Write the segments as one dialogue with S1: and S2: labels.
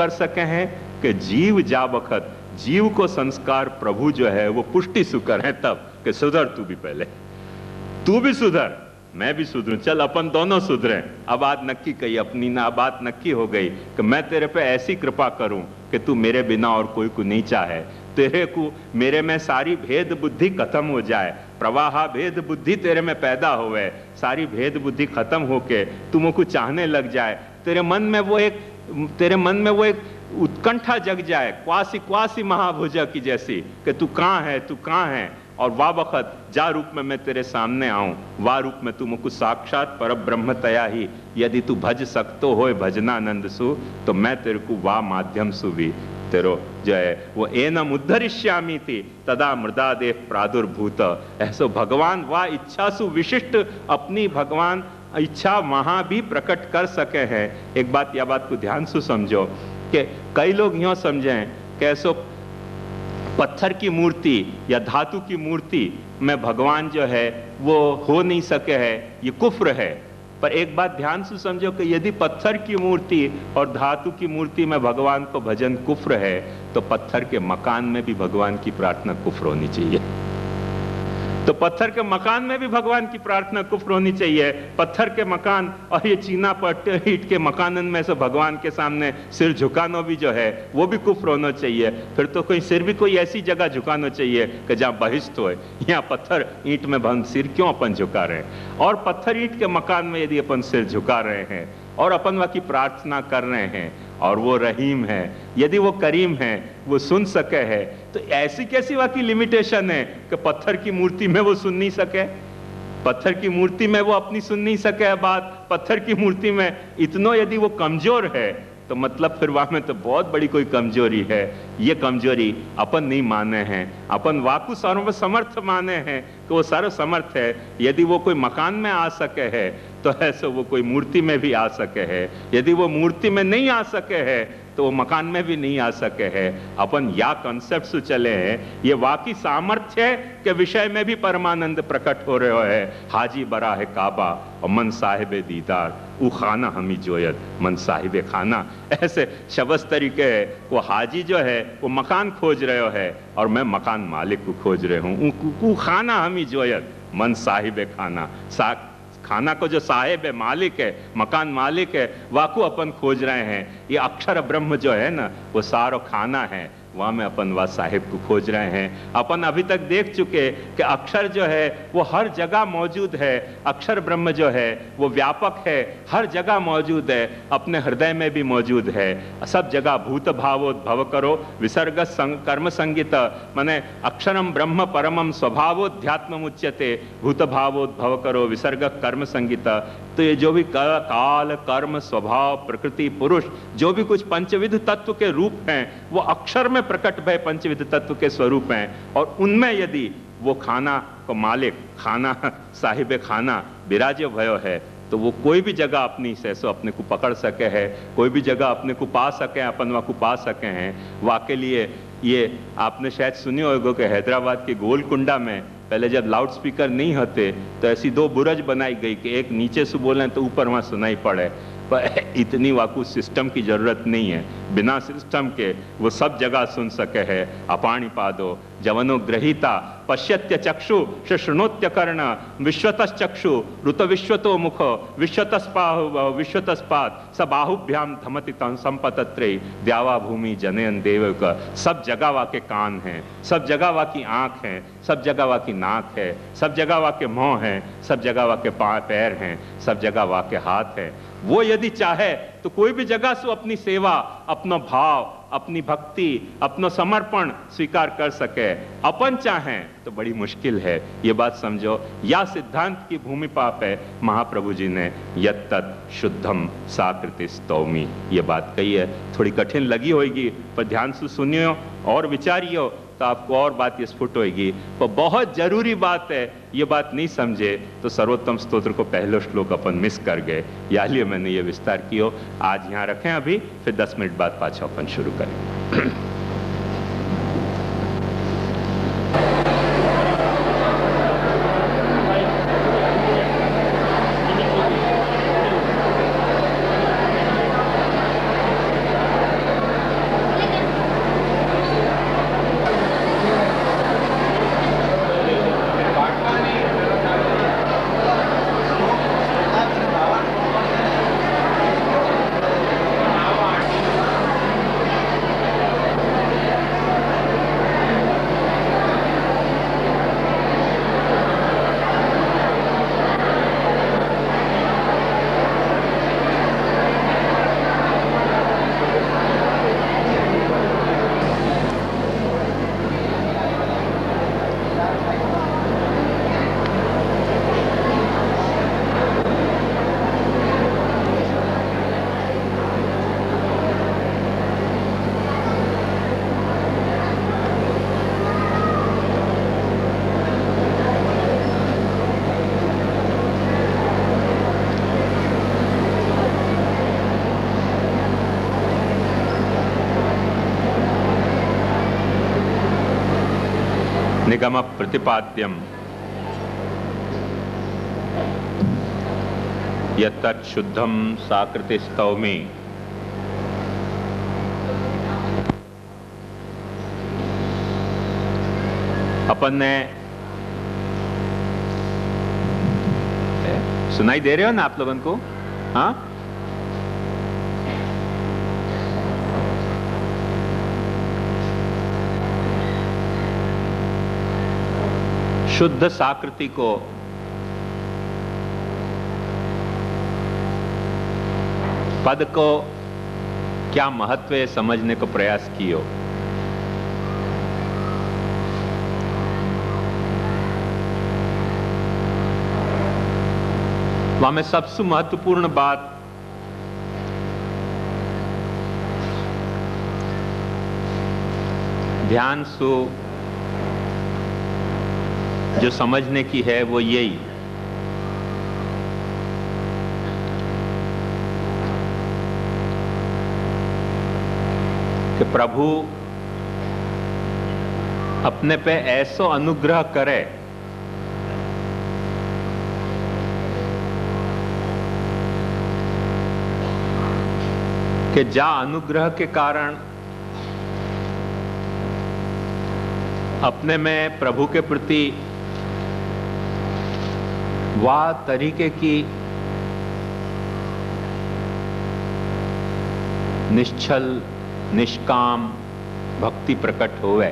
S1: कर सके हैं कि जीव जा वक्त जीव को संस्कार प्रभु जो है वो पुष्टि सुकर है तब कि सुधर तू भी, पहले तू भी सुधर, मैं भी सुधरूं, चल अपन दोनों सुधरें। अब बात नक्की कही अपनी ना, बात नक्की हो गई कि मैं तेरे पे ऐसी कृपा करूं कि तू मेरे बिना और कोई को नहीं चाहे, तेरे को मेरे में सारी भेद बुद्धि खत्म हो जाए, प्रवाह भेद बुद्धि तेरे में पैदा होवे, सारी भेद बुद्धि खत्म होके तू मुझको चाहने लग जाए, तेरे मन में वो एक उत्कंठा जग जाए, क्वासी क्वासी महाभुजा की जैसी कि तू कहाँ है, तू कहाँ है, और वाह वक्त जा रूप में मैं तेरे सामने आऊं, वाह रूप में तू मुझको साक्षात पर ब्रह्म तया ही, यदि तू भज सकतो होए भजनानंद सु, तो मैं तेरे को वाह माध्यम सु भी तेरो जो है वो एनम उद्धरिष्यामि थी तदा मृदादेव प्रादुर्भूत। ऐसो भगवान वाह इच्छा सु विशिष्ट अपनी भगवान इच्छा वहां भी प्रकट कर सके हैं। एक बात या बात को ध्यान से समझो कि कई लोग यूं समझें कि ऐसो पत्थर की मूर्ति या धातु की मूर्ति में भगवान जो है वो हो नहीं सके है, ये कुफ्र है। पर एक बात ध्यान से समझो कि यदि पत्थर की मूर्ति और धातु की मूर्ति में भगवान को भजन कुफ्र है, तो पत्थर के मकान में भी भगवान की प्रार्थना कुफ्र होनी चाहिए। तो पत्थर के मकान में भी भगवान की प्रार्थना कुफ्र होनी चाहिए। पत्थर के मकान और ये चीना पट्टे ईंट के मकानन में से भगवान के सामने सिर झुकाना भी जो है वो भी कुफ्र होना चाहिए। फिर तो कोई सिर भी कोई ऐसी जगह झुकाना चाहिए कि जहाँ बहिष्ठ हो, यहाँ पत्थर ईंट में बंद सिर क्यों अपन झुका रहे हैं। और पत्थर ईंट के मकान में यदि अपन सिर झुका रहे हैं और अपन वहाँ की प्रार्थना कर रहे हैं और वो रहीम है, यदि वो करीम है, वो सुन सके है, तो ऐसी कैसी वहाँ की लिमिटेशन है कि पत्थर की मूर्ति में वो सुन नहीं सके, पत्थर की मूर्ति में वो अपनी सुन नहीं सके बात, पत्थर की मूर्ति में इतना यदि वो कमजोर है तो मतलब फिर वहां में तो बहुत बड़ी कोई कमजोरी है। ये कमजोरी अपन नहीं माने हैं, अपन वाकु सर्व समर्थ माने हैं कि वो सर्व समर्थ है। यदि वो कोई मकान में आ सके है तो ऐसे वो कोई मूर्ति में भी आ सके है, यदि वो मूर्ति में नहीं आ सके है तो वो मकान में भी नहीं आ सके है। अपन या कॉन्सेप्ट से चले हैं, ये वाकई सामर्थ्य के विषय में भी परमानंद प्रकट हो रहे है। हाजी बरा है काबा और मन साहिब दीदार, उ खाना हमी जोयत मन साहिब खाना। ऐसे शब्द तरीके है, वो हाजी जो है वो मकान खोज रहे है और मैं मकान मालिक को खोज रहे हूँ। खाना हमी जोयत मन साहिब खाना, खाना को जो साहेब है, मालिक है, मकान मालिक है, वाकू अपन खोज रहे हैं। ये अक्षर ब्रह्म जो है ना वो सारो खाना है, वहां में अपन वह साहिब को खोज रहे हैं। अपन अभी तक देख चुके कि अक्षर जो है वो हर जगह मौजूद है, अक्षर ब्रह्म जो है वो व्यापक है, हर जगह मौजूद है, अपने हृदय में भी मौजूद है, सब जगह भूत भावोद्भव करो विसर्ग कर्म संगीत, माने अक्षरम ब्रह्म परमम स्वभावोध्यात्म उच्यते, भूत भावोद्भव करो विसर्ग कर्म संगीत। तो ये जो भी काल कर्म स्वभाव प्रकृति पुरुष जो भी कुछ पंचविध तत्व के रूप हैं वो अक्षर में प्रकट भय पंचविध तत्व के स्वरूप हैं। और उनमें यदि वो खाना को मालिक, खाना साहिब खाना विराज्य भयो है तो वो कोई भी जगह अपनी सैसो अपने को पकड़ सके है, कोई भी जगह अपने को पा सके, अपन वहाँ को पा सके हैं। वाकई लिए ये आपने शायद सुनी होगा कि हैदराबाद के गोलकुंडा में पहले जब लाउड स्पीकर नहीं होते तो ऐसी दो बुरज बनाई गई कि एक नीचे से बोले तो ऊपर वहाँ सुनाई पड़े। पर इतनी वाकू सिस्टम की जरूरत नहीं है, बिना सिस्टम के वो सब जगह सुन सके है। अपाणी पादो जवनो ग्रहीता पश्यत्य चक्षु शृणोत्य कर्ण विश्वतश्चक्षु ऋत विश्वतो मुख विश्वतस्पाद स बाहुभ्याम धमति संपतत्रे द्यावा भूमि जनयन देव का। सब जगह वा के कान हैं, सब जगह वा की आंख हैं, सब जगह वा की नाक है, सब जगह वा के मुंह हैं, सब जगह वा के पैर हैं, सब जगह वा के हाथ हैं। वो यदि चाहे तो कोई भी जगह से अपनी सेवा, अपना भाव, अपनी भक्ति, अपना समर्पण स्वीकार कर सके। अपन चाहें तो बड़ी मुश्किल है, ये बात समझो। या सिद्धांत की भूमि पाप है, महाप्रभु जी ने यत्तत् शुद्धम साकृति स्तौमी ये बात कही है। थोड़ी कठिन लगी होगी पर ध्यान से सुनियो और विचारियो तो आपको और बात ये स्फुट होगी। पर बहुत जरूरी बात है, ये बात नहीं समझे तो सर्वोत्तम स्तोत्र को पहलो श्लोक अपन मिस कर गए। या लिए मैंने ये विस्तार किया। आज यहाँ रखें अभी, फिर 10 मिनट बाद पाछा अपन शुरू करें। निगम प्रतिपाद्यम यत्तत् शुद्धम साकृति स्तौमि। अपन ने सुनाई दे रहे हो ना आप लोगों को? हाँ, शुद्ध साकृति को पद को क्या महत्व है समझने को प्रयास कियो। वहां में सबसे महत्वपूर्ण बात ध्यान से जो समझने की है वो यही कि प्रभु अपने पे ऐसो अनुग्रह करे कि जा अनुग्रह के कारण अपने में प्रभु के प्रति वह तरीके की निश्चल निष्काम भक्ति प्रकट होवे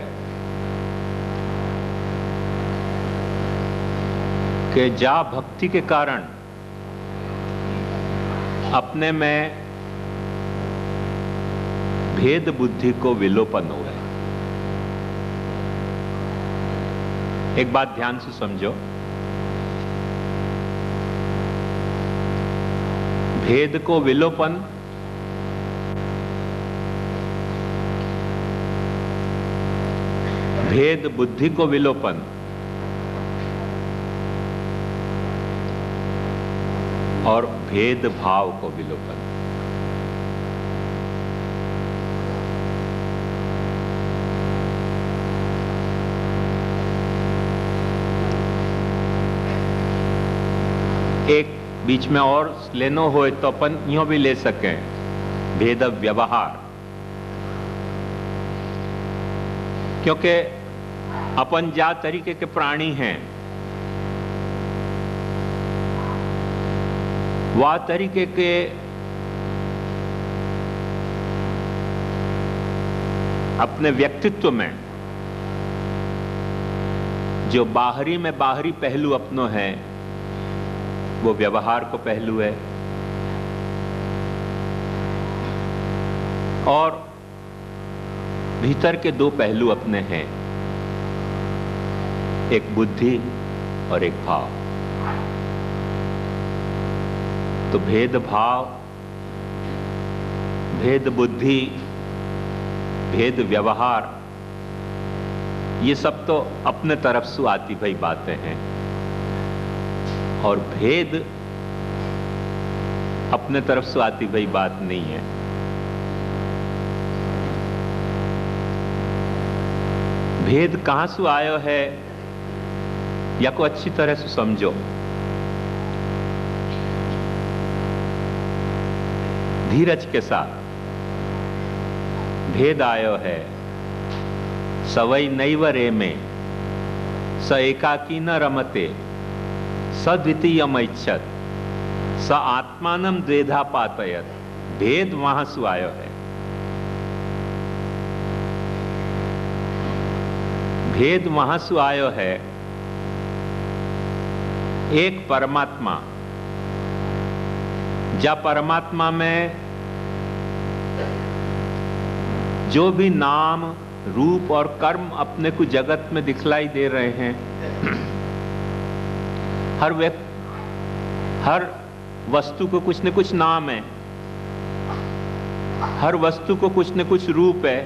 S1: कि जा भक्ति के कारण अपने में भेद बुद्धि को विलोपन हो गए। एक बात ध्यान से समझो, भेद को विलोपन भेद बुद्धि को विलोपन और भेद भाव को विलोपन। एक बीच में और लेनो हो तो अपन यूं भी ले सकें, भेद व्यवहार। क्योंकि अपन जा तरीके के प्राणी हैं वह तरीके के अपने व्यक्तित्व में जो बाहरी में बाहरी पहलू अपनो है वो व्यवहार को पहलू है और भीतर के दो पहलू अपने हैं, एक बुद्धि और एक भाव। तो भेद भाव, भेद बुद्धि, भेद व्यवहार ये सब तो अपने तरफ से आती भाई बातें हैं और भेद अपने तरफ से आती भाई बात नहीं है। भेद कहां से आयो है या को अच्छी तरह से समझो। धीरज के साथ भेद आयो है। सवई नैवरे में स एकाकी न रमते सद्वितीयमैच्छत स आत्मानम द्वेधा पातयत। भेद वहां से आयो है। भेद वहां से आयो है। एक परमात्मा, जा परमात्मा में जो भी नाम रूप और कर्म अपने को जगत में दिखलाई दे रहे हैं, हर वस्तु को कुछ न कुछ नाम है, हर वस्तु को कुछ न कुछ रूप है,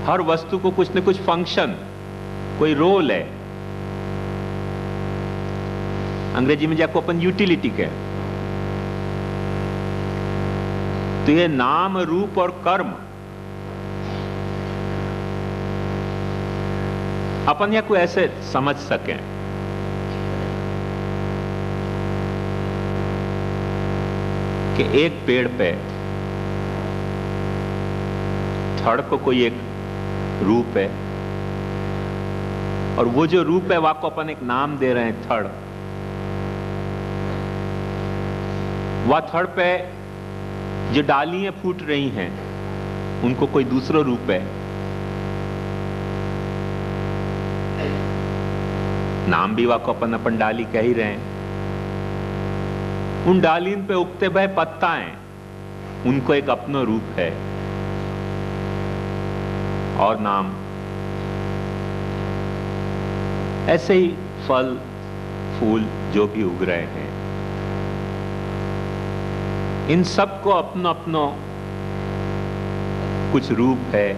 S1: हर वस्तु को कुछ न कुछ फंक्शन, कोई रोल है। अंग्रेजी में जाको अपन यूटिलिटी कह। तो ये नाम रूप और कर्म अपन या कोई ऐसे समझ सकें कि एक पेड़ पे थड़ को कोई एक रूप है, और वो जो रूप है वाको अपन एक नाम दे रहे हैं थड़। वह थड़ पे जो डालियां फूट रही हैं उनको कोई दूसरा रूप है, नाम भी वाको अपन डाली कह ही रहे हैं। उन डालियों पे उगते भय पत्ताएं, उनको एक अपना रूप है और नाम। ऐसे ही फल फूल जो भी उग रहे हैं, इन सबको अपना अपना कुछ रूप है,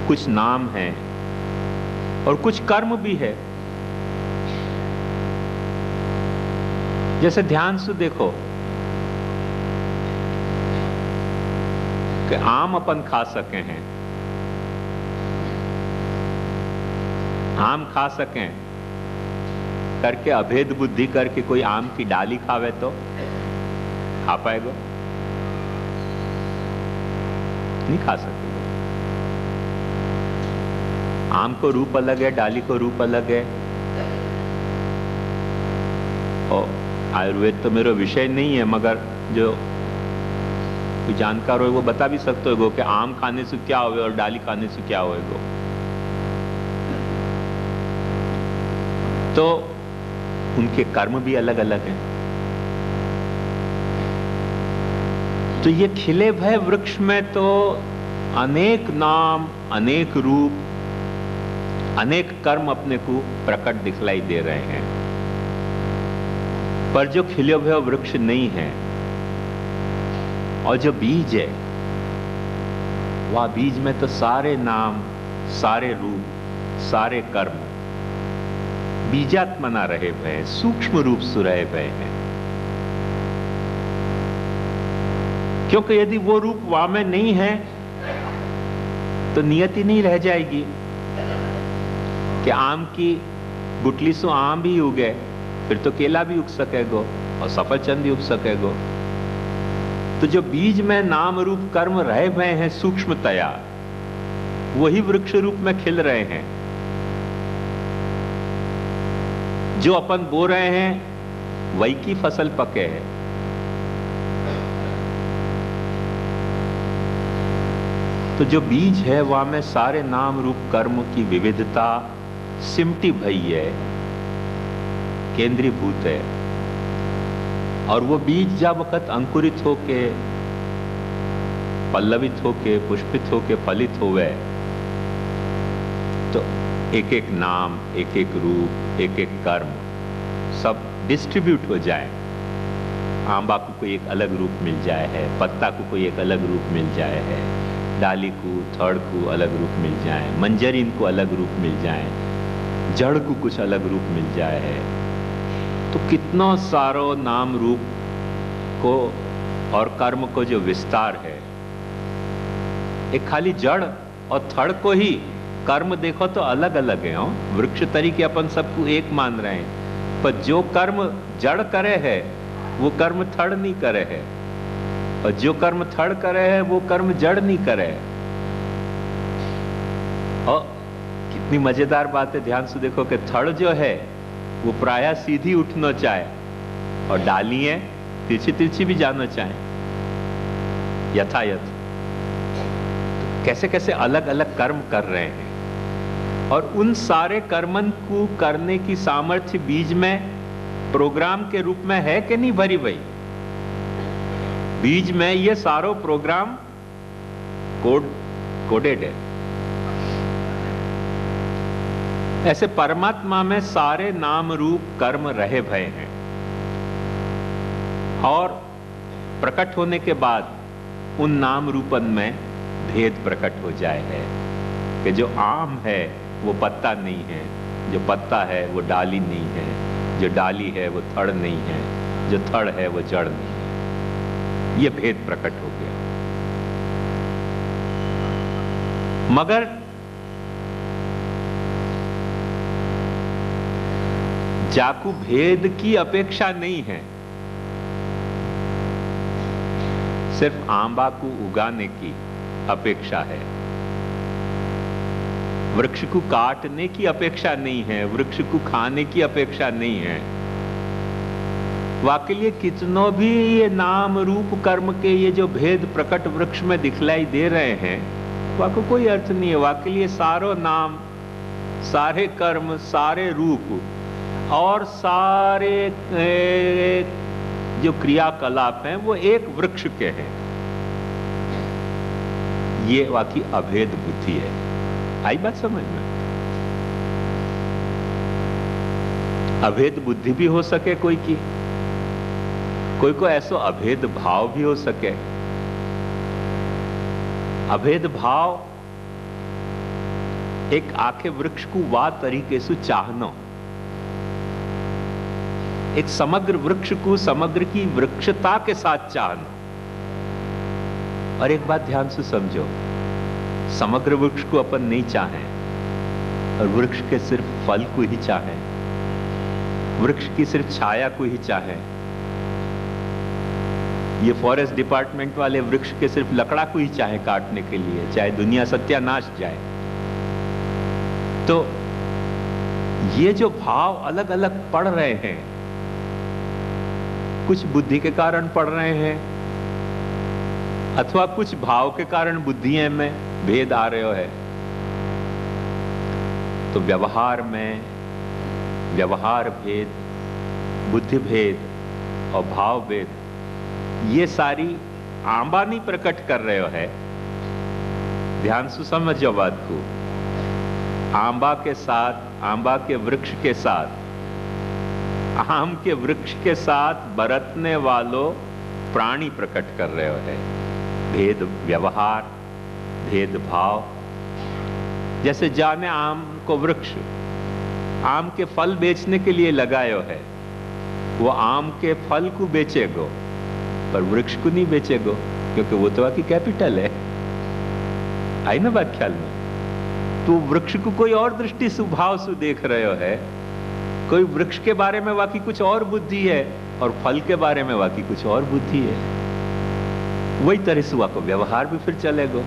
S1: कुछ नाम है और कुछ कर्म भी है। जैसे ध्यान से देखो कि आम अपन खा सके हैं, आम खा सकें करके अभेद बुद्धि करके कोई आम की डाली खावे तो खा पाएगा? नहीं खा सकेगा। आम को रूप अलग है, डाली को रूप अलग है। और आयुर्वेद तो मेरा विषय नहीं है, मगर जो कोई जानकार हो वो बता भी सकते हो कि आम खाने से क्या होगा और डाली खाने से क्या होगा। तो उनके कर्म भी अलग अलग हैं। तो ये खिले भय वृक्ष में तो अनेक नाम, अनेक रूप, अनेक कर्म अपने को प्रकट दिखलाई दे रहे हैं। पर जो खिले भय वृक्ष नहीं है और जो बीज है, वह बीज में तो सारे नाम, सारे रूप, सारे कर्म बीजात्मना रहे भय हैं, सूक्ष्म रूप से रहे भय हैं। क्योंकि यदि वो रूप वहां में नहीं है तो नियति नहीं रह जाएगी कि आम की गुटली से आम भी उगे, फिर तो केला भी उग सकेगो और सफरचंद भी उग सकेगो। तो जो बीज में नाम रूप कर्म रहे भय हैं सूक्ष्मतया, वही वृक्ष रूप में खिल रहे हैं। जो अपन बो रहे हैं वही की फसल पके है। तो जो बीज है वहां में सारे नाम रूप कर्म की विविधता सिमटी भई है, केंद्रीभूत है। और वो बीज जब वक्त अंकुरित होके, पल्लवित होके, पुष्पित होके, फलित होवे, तो एक एक नाम, एक एक रूप, एक एक कर्म सब डिस्ट्रीब्यूट हो जाए। आंबा को कोई एक अलग रूप मिल जाए है, पत्ता को कोई एक अलग रूप मिल जाए है, डाली को, थड़ को अलग रूप मिल जाए, मंजरीन को अलग रूप मिल जाए, जड़ को कुछ अलग रूप मिल जाए है। तो कितना सारो नाम रूप को और कर्म को जो विस्तार है, एक खाली जड़ और थड़ को ही कर्म देखो तो अलग अलग है। वृक्ष तरीके अपन सबको एक मान रहे हैं, पर जो कर्म जड़ करे है वो कर्म थड़ नहीं करे है, और जो कर्म थड़ करे है वो कर्म जड़ नहीं करे है। और कितनी मजेदार बात है, ध्यान से देखो कि थड़ जो है वो प्रायः सीधी उठना चाहे और डालियां तिरछी तिरछी भी जाना चाहे, यथायथ। तो कैसे कैसे अलग अलग कर्म कर रहे हैं, और उन सारे कर्मन को करने की सामर्थ्य बीज में प्रोग्राम के रूप में है कि नहीं भरी भाई? बीज में ये सारो प्रोग्राम कोडेड है। ऐसे परमात्मा में सारे नाम रूप कर्म रहे भय हैं, और प्रकट होने के बाद उन नाम रूपन में भेद प्रकट हो जाए है कि जो आम है वो पत्ता नहीं है, जो पत्ता है वो डाली नहीं है, जो डाली है वो थड़ नहीं है, जो थड़ है वो जड़ नहीं है। ये भेद प्रकट हो गया। मगर चाकू भेद की अपेक्षा नहीं है, सिर्फ आंबा को उगाने की अपेक्षा है। वृक्ष को काटने की अपेक्षा नहीं है, वृक्ष को खाने की अपेक्षा नहीं है। वाकई लिए कितनों भी ये नाम रूप कर्म के ये जो भेद प्रकट वृक्ष में दिखलाई दे रहे हैं, वाकई कोई अर्थ नहीं है। वाकई लिए सारो नाम, सारे कर्म, सारे रूप और सारे जो क्रियाकलाप हैं वो एक वृक्ष के हैं। ये वाकई अभेद बुद्धि है। आई बात समझ में? अभेद बुद्धि भी हो सके कोई की, कोई को ऐसो अभेद भाव भी हो सके। अभेद भाव एक आखे वृक्ष को वा तरीके से चाहनो, एक समग्र वृक्ष को समग्र की वृक्षता के साथ चाहना। और एक बात ध्यान से समझो, समग्र वृक्ष को अपन नहीं चाहें और वृक्ष के सिर्फ फल को ही चाहें, वृक्ष की सिर्फ छाया को ही चाहें, ये फॉरेस्ट डिपार्टमेंट वाले वृक्ष के सिर्फ लकड़ा को ही चाहे काटने के लिए, चाहे दुनिया सत्यानाश जाए, तो ये जो भाव अलग अलग पड़ रहे हैं, कुछ बुद्धि के कारण पड़ रहे हैं अथवा कुछ भाव के कारण बुद्धियों में भेद आ रहे है। तो व्यवहार में व्यवहार भेद, बुद्धि भेद और भाव भेद, ये सारी आंबा नहीं प्रकट कर रहे है। ध्यान से समझो बात को। आंबा के साथ, आंबा के वृक्ष के साथ, आम के वृक्ष के साथ बरतने वालों प्राणी प्रकट कर रहे है भेद व्यवहार, भेद भाव। जैसे जाने आम को वृक्ष आम के फल बेचने के लिए लगायो है, वो आम के फल को बेचेगो पर वृक्ष को नहीं बेचेगो, क्योंकि वो तो आपकी कैपिटल है। आई ना बात ख्याल में? तो वृक्ष को कोई और दृष्टि सुभाव से देख रहे हो है, कोई वृक्ष के बारे में वाकई कुछ और बुद्धि है और फल के बारे में वाकई कुछ और बुद्धि है। वही तरह से को व्यवहार भी फिर चलेगो।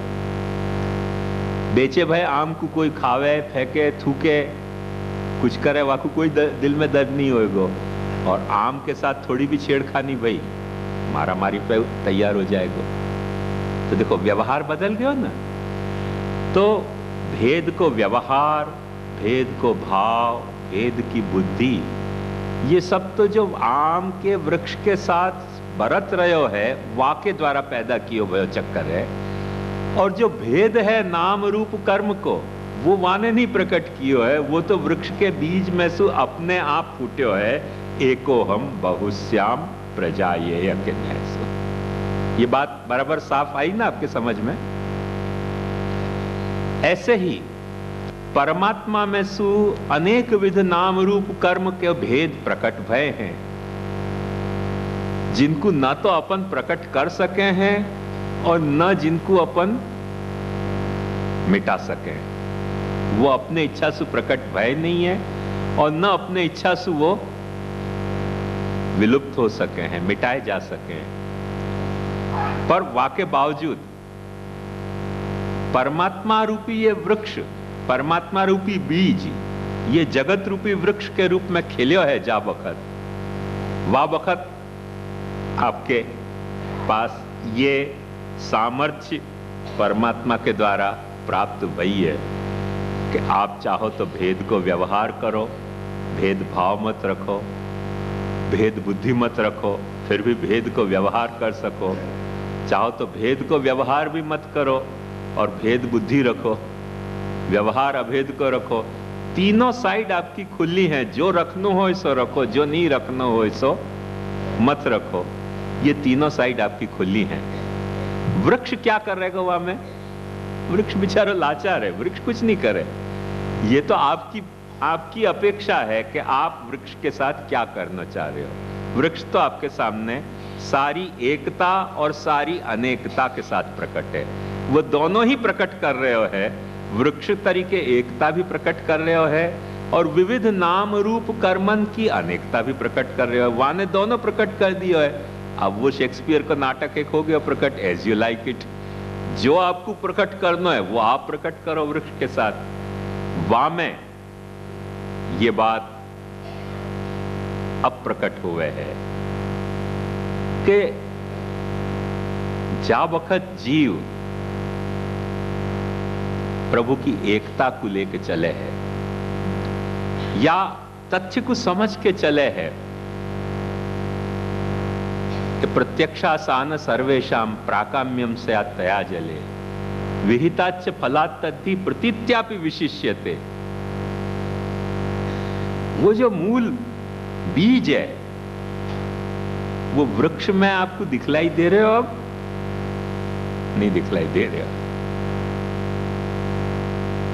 S1: बेचे भाई आम को कोई खावे, फेंके, थूके, कुछ करे, वाकू कोई दिल में दर्द नहीं होएगो। और आम के साथ थोड़ी भी छेड़खानी भाई मारा मारी पे तैयार हो जाएगा। तो देखो व्यवहार बदल गया ना। तो भेद को व्यवहार, भेद को भाव, भेद की बुद्धि, ये सब तो जो आम के वृक्ष के साथ बरत रहे है वाके द्वारा पैदा किए हुए चक्कर है। और जो भेद है नाम रूप कर्म को, वो वाने नहीं प्रकट कियो है, वो तो वृक्ष के बीज में से अपने आप फूट्यो है। एको हम बहुश्याम प्रजा ये यज्ञ। ये बात बराबर साफ आई ना आपके समझ में? ऐसे ही परमात्मा में सु अनेक विध नाम रूप कर्म के भेद प्रकट भय हैं, जिनको न तो अपन प्रकट कर सके हैं और न जिनको अपन मिटा सके। वो अपने इच्छा से प्रकट भय नहीं है और न अपने इच्छा से वो विलुप्त हो सके हैं, मिटाए जा सके हैं। पर वाके बावजूद परमात्मा रूपी ये वृक्ष, परमात्मा रूपी बीज, ये जगत रूपी वृक्ष के रूप में खिल्यो है। जा बखत वा बखत आपके पास ये सामर्थ्य परमात्मा के द्वारा प्राप्त वही है कि आप चाहो तो भेद को व्यवहार करो, भेद भाव मत रखो, भेद बुद्धि मत रखो, फिर भी भेद को व्यवहार कर सको। चाहो तो भेद को व्यवहार भी मत करो और भेद बुद्धि रखो, व्यवहार अभेद को रखो। तीनों साइड आपकी खुली हैं। जो रखनो हो सो रखो, जो नहीं रखनो हो सो मत रखो। ये तीनों साइड आपकी खुली हैं। वृक्ष क्या कर रहेगा वहां में? वृक्ष बेचारा लाचार है, वृक्ष कुछ नहीं करे। ये तो आपकी अपेक्षा है कि आप वृक्ष के साथ क्या करना चाह रहे हो। वृक्ष तो आपके सामने सारी एकता और सारी अनेकता के साथ प्रकट है। वो दोनों ही प्रकट कर रहे हो है। वृक्ष तरीके एकता भी प्रकट कर रहे हो है, और विविध नाम रूप कर्मन की अनेकता भी प्रकट कर रहे हो। वहां ने दोनों प्रकट कर दिया है। अब वो शेक्सपियर का नाटक एक हो गया प्रकट, एज यू लाइक इट। जो आपको प्रकट करना है वो आप प्रकट करो वृक्ष के साथ। वहां में ये बात अब प्रकट हुए है कि जा वक्त जीव प्रभु की एकता को लेके चले हैं या तथ्य को समझ के चले हैं कि प्रत्यक्षासान सर्वेशाम प्राकाम्यम से तया जले विहिताच फलात् तद्धि प्रतीत्यापि विशिष्यते। वो जो मूल बीज है वो वृक्ष में आपको दिखलाई दे रहे हो? अब नहीं दिखलाई दे रहे हो।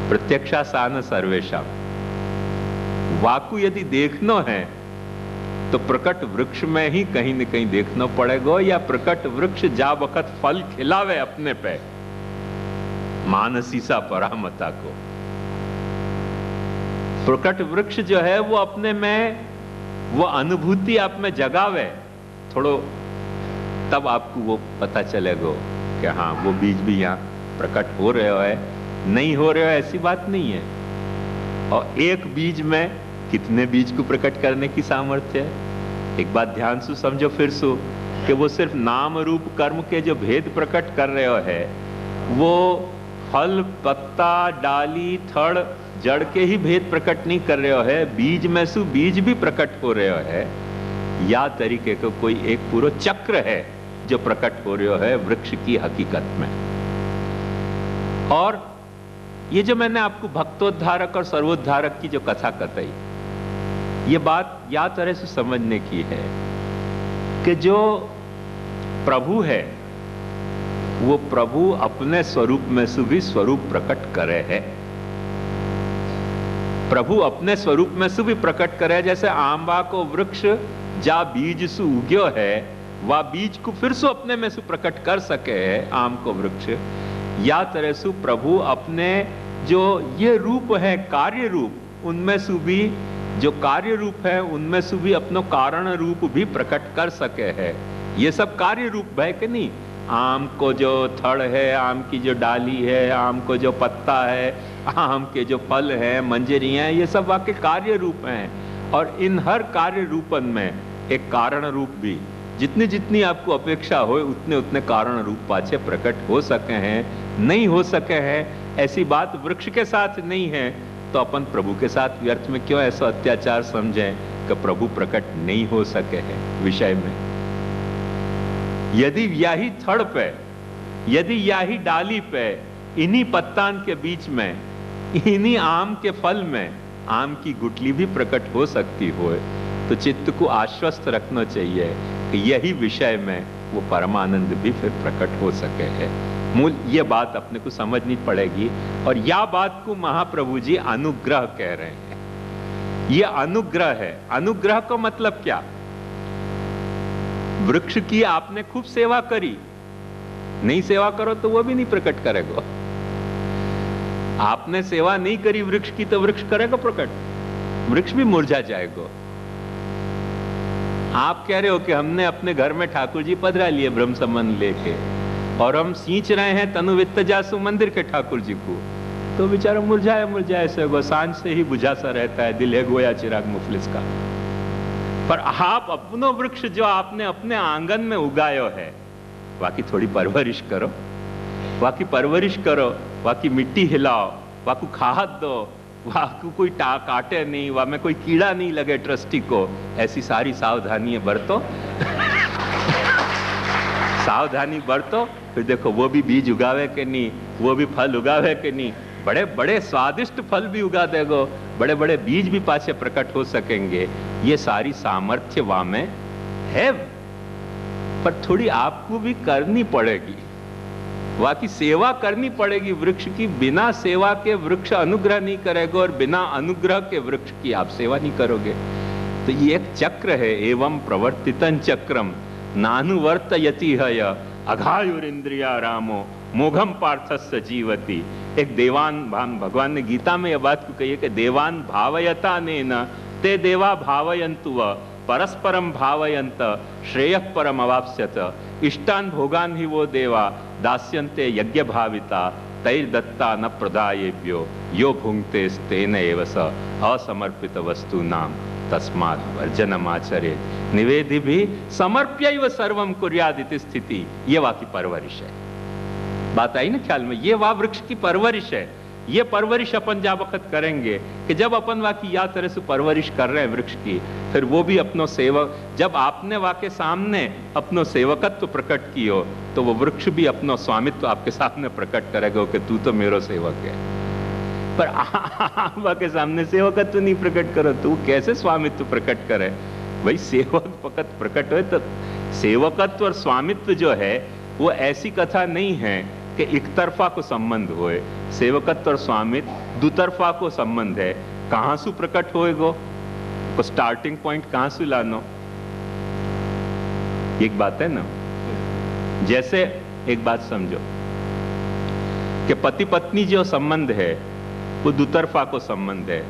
S1: प्रत्यक्षासान सर्वेशाम वाकु यदि देखना है तो प्रकट वृक्ष में ही कहीं न कहीं देखना पड़ेगा, या प्रकट वृक्ष जा वक्त फल खिलावे अपने पे मानसी सा परामता को। प्रकट वृक्ष जो है वो अपने में वो अनुभूति आप में जगावे थोड़ो, तब आपको वो पता चलेगा कि हाँ वो बीज भी यहाँ प्रकट हो रहे है, नहीं हो रहे हो ऐसी बात नहीं है। और एक बीज में कितने बीज को प्रकट करने की सामर्थ्य है। एक बात ध्यान से समझो फिर सो कि वो सिर्फ नाम रूप कर्म के जो भेद प्रकट कर रहे हो है वो फल पत्ता डाली थड़ जड़ के ही भेद प्रकट नहीं कर रहे हो है, बीज में सु बीज भी प्रकट हो रहे हो है, या तरीके का कोई एक पूरा चक्र है जो प्रकट हो रहे हो है वृक्ष की हकीकत में। और ये जो मैंने आपको भक्तोद्धारक और सर्वोद्धारक की जो कथा बताई, ये बात या तरह से समझने की है कि जो प्रभु है वो प्रभु अपने स्वरूप में से भी स्वरूप प्रकट करे है। प्रभु अपने स्वरूप में से भी प्रकट करे, जैसे आंबा को वृक्ष जा बीज से उग्यो है वह बीज को फिर से अपने में से प्रकट कर सके है आम को वृक्ष, या तरह से प्रभु अपने जो ये रूप है कार्य रूप उनमें से भी जो कार्य रूप है उनमें से भी अपना कारण रूप भी प्रकट कर सके है। ये सब कार्य रूप है कि नहीं। आम को जो थड़ है, आम की जो डाली है, आम को जो पत्ता है, आम के जो फल है, मंजरियां, ये सब वाकई कार्य रूप हैं। और इन हर कार्य रूपन में एक कारण रूप भी जितनी जितनी आपको अपेक्षा हो उतने उतने कारण रूप पाछे प्रकट हो सके हैं। नहीं हो सके हैं ऐसी बात वृक्ष के साथ नहीं है, तो अपन प्रभु के साथ व्यर्थ में क्यों ऐसा अत्याचार समझें कि प्रभु प्रकट नहीं हो सके हैं विषय में। यदि यही थड़ पे, यदि यही डाली पे, इन्हीं पत्तान के बीच में, इन्हीं आम के फल में आम की गुठली भी प्रकट हो सकती हो, तो चित्त को आश्वस्त रखना चाहिए कि यही विषय में वो परमानंद भी फिर प्रकट हो सके है। मूल ये बात अपने को समझनी पड़ेगी। और यह बात को महाप्रभु जी अनुग्रह कह रहे हैं। ये अनुग्रह है। अनुग्रह का मतलब क्या? वृक्ष की आपने खूब सेवा करी, नहीं सेवा करो तो वो भी नहीं प्रकट करेगा। आपने सेवा नहीं करी वृक्ष की तो वृक्ष करेगा प्रकट? वृक्ष भी मुरझा जाएगा। आप कह रहे हो कि हमने अपने घर में ठाकुर जी पधरा लिए ब्रह्म संबंध लेके और हम सींच रहे हैं तनु वित्त जासु मंदिर के ठाकुर जी को, तो बेचारा मुरझाए से गो, सांझ से ही बुझा सा रहता है, दिल है गोया चिराग मुफलिस का। पर आप अपनो वृक्ष जो आपने अपने आंगन में उगायो है, बाकी थोड़ी परवरिश करो, बाकी परवरिश करो, बाकी मिट्टी हिलाओ, बाकी खाद दो, वाकु कोई काटे नहीं, वहां में कोई कीड़ा नहीं लगे ट्रस्टी को, ऐसी सारी सावधानियां बरतो। सावधानी बरतो, फिर देखो वो भी बीज उगावे के नहीं, वो भी फल उगावे के नहीं, बड़े बड़े स्वादिष्ट फल भी उगा देगो, बड़े बड़े बीज भी पाछे प्रकट हो सकेंगे। ये सारी सामर्थ्य वहां में है, पर थोड़ी आपको भी करनी पड़ेगी, वहां की सेवा करनी पड़ेगी वृक्ष की। बिना सेवा के वृक्ष अनुग्रह नहीं करेगा और बिना अनुग्रह के वृक्ष की आप सेवा नहीं करोगे। तो ये एक चक्र है, एवं प्रवर्तितं चक्रम नानुवर्तयति हय अघायुरिंद्रिया रामो मोघम पार्थस्य जीवति। एक देवान, भगवान ने गीता में यह बात को कही है कि देवान भावयता नेन ते देवा भावयन्तु व परस्परम भावयन्त श्रेयः परम अवाप्स्यत इष्टान भोगान ही वो देवा दास्यन्ते यज्ञ भाविता तैर दत्ता न प्रदायेभ्यो यो भुंक्ते तेन एव स असमर्पित वस्तु नाम तस्मात् वर्जनमाचरेत् निवेदि भी समर्प्यैव सर्वम कुर्यात् इति स्थिति। ये वाकी परवरिश है। बात आई ना ख्याल में? ये वाह वृक्ष की परवरिश है। ये परवरिश अपन जा वक्त करेंगे कि जब अपन वा की या तरह से परवरिश कर रहे हैं वृक्ष की, फिर वो भी अपनो सेवक, जब आपने वा के सामने अपनो सेवकत्व प्रकट की हो तो वो वृक्ष भी अपनो स्वामित्व आपके सामने प्रकट करेगा कि तू तो मेरो सेवक है। पर आप वा के सामने सेवकत्व नहीं प्रकट करो तो कैसे स्वामित्व प्रकट करे? भाई सेवक फकत प्रकट हो तो सेवकत्व और स्वामित्व जो है वो ऐसी कथा नहीं है कि एक तरफा को संबंध होए। सेवकत्व और स्वामित्व दुतरफा को संबंध है। कहां से प्रकट होएगो को स्टार्टिंग पॉइंट कहां से लानो? एक बात है ना, जैसे एक बात समझो कि पति पत्नी जो संबंध है वो दुतरफा को संबंध है।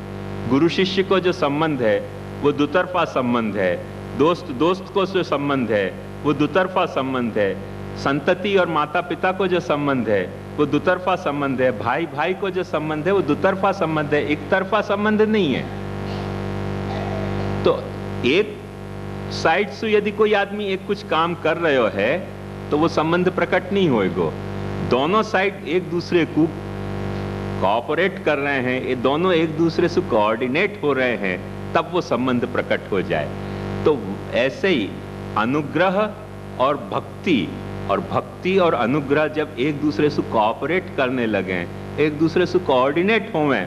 S1: गुरु शिष्य को जो संबंध है वो दुतरफा संबंध है। दोस्त दोस्त को जो संबंध है वो दुतरफा संबंध है। संतति और माता पिता को जो संबंध है वो दुतरफा संबंध है। भाई भाई को जो संबंध है वो दुतरफा संबंध है, एक तरफा संबंध नहीं है। तो एक साइड से यदि कोई आदमी एक कुछ काम कर रहे हो है तो वो संबंध प्रकट नहीं होएगो। दोनों साइड एक दूसरे को कोऑपरेट कर रहे हैं, ये दोनों एक दूसरे से कोऑर्डिनेट हो रहे हैं, तब वो संबंध प्रकट हो जाए। तो ऐसे ही अनुग्रह और भक्ति और अनुग्रह जब एक दूसरे से कोऑपरेट करने लगे, एक दूसरे से कोऑर्डिनेट होवे,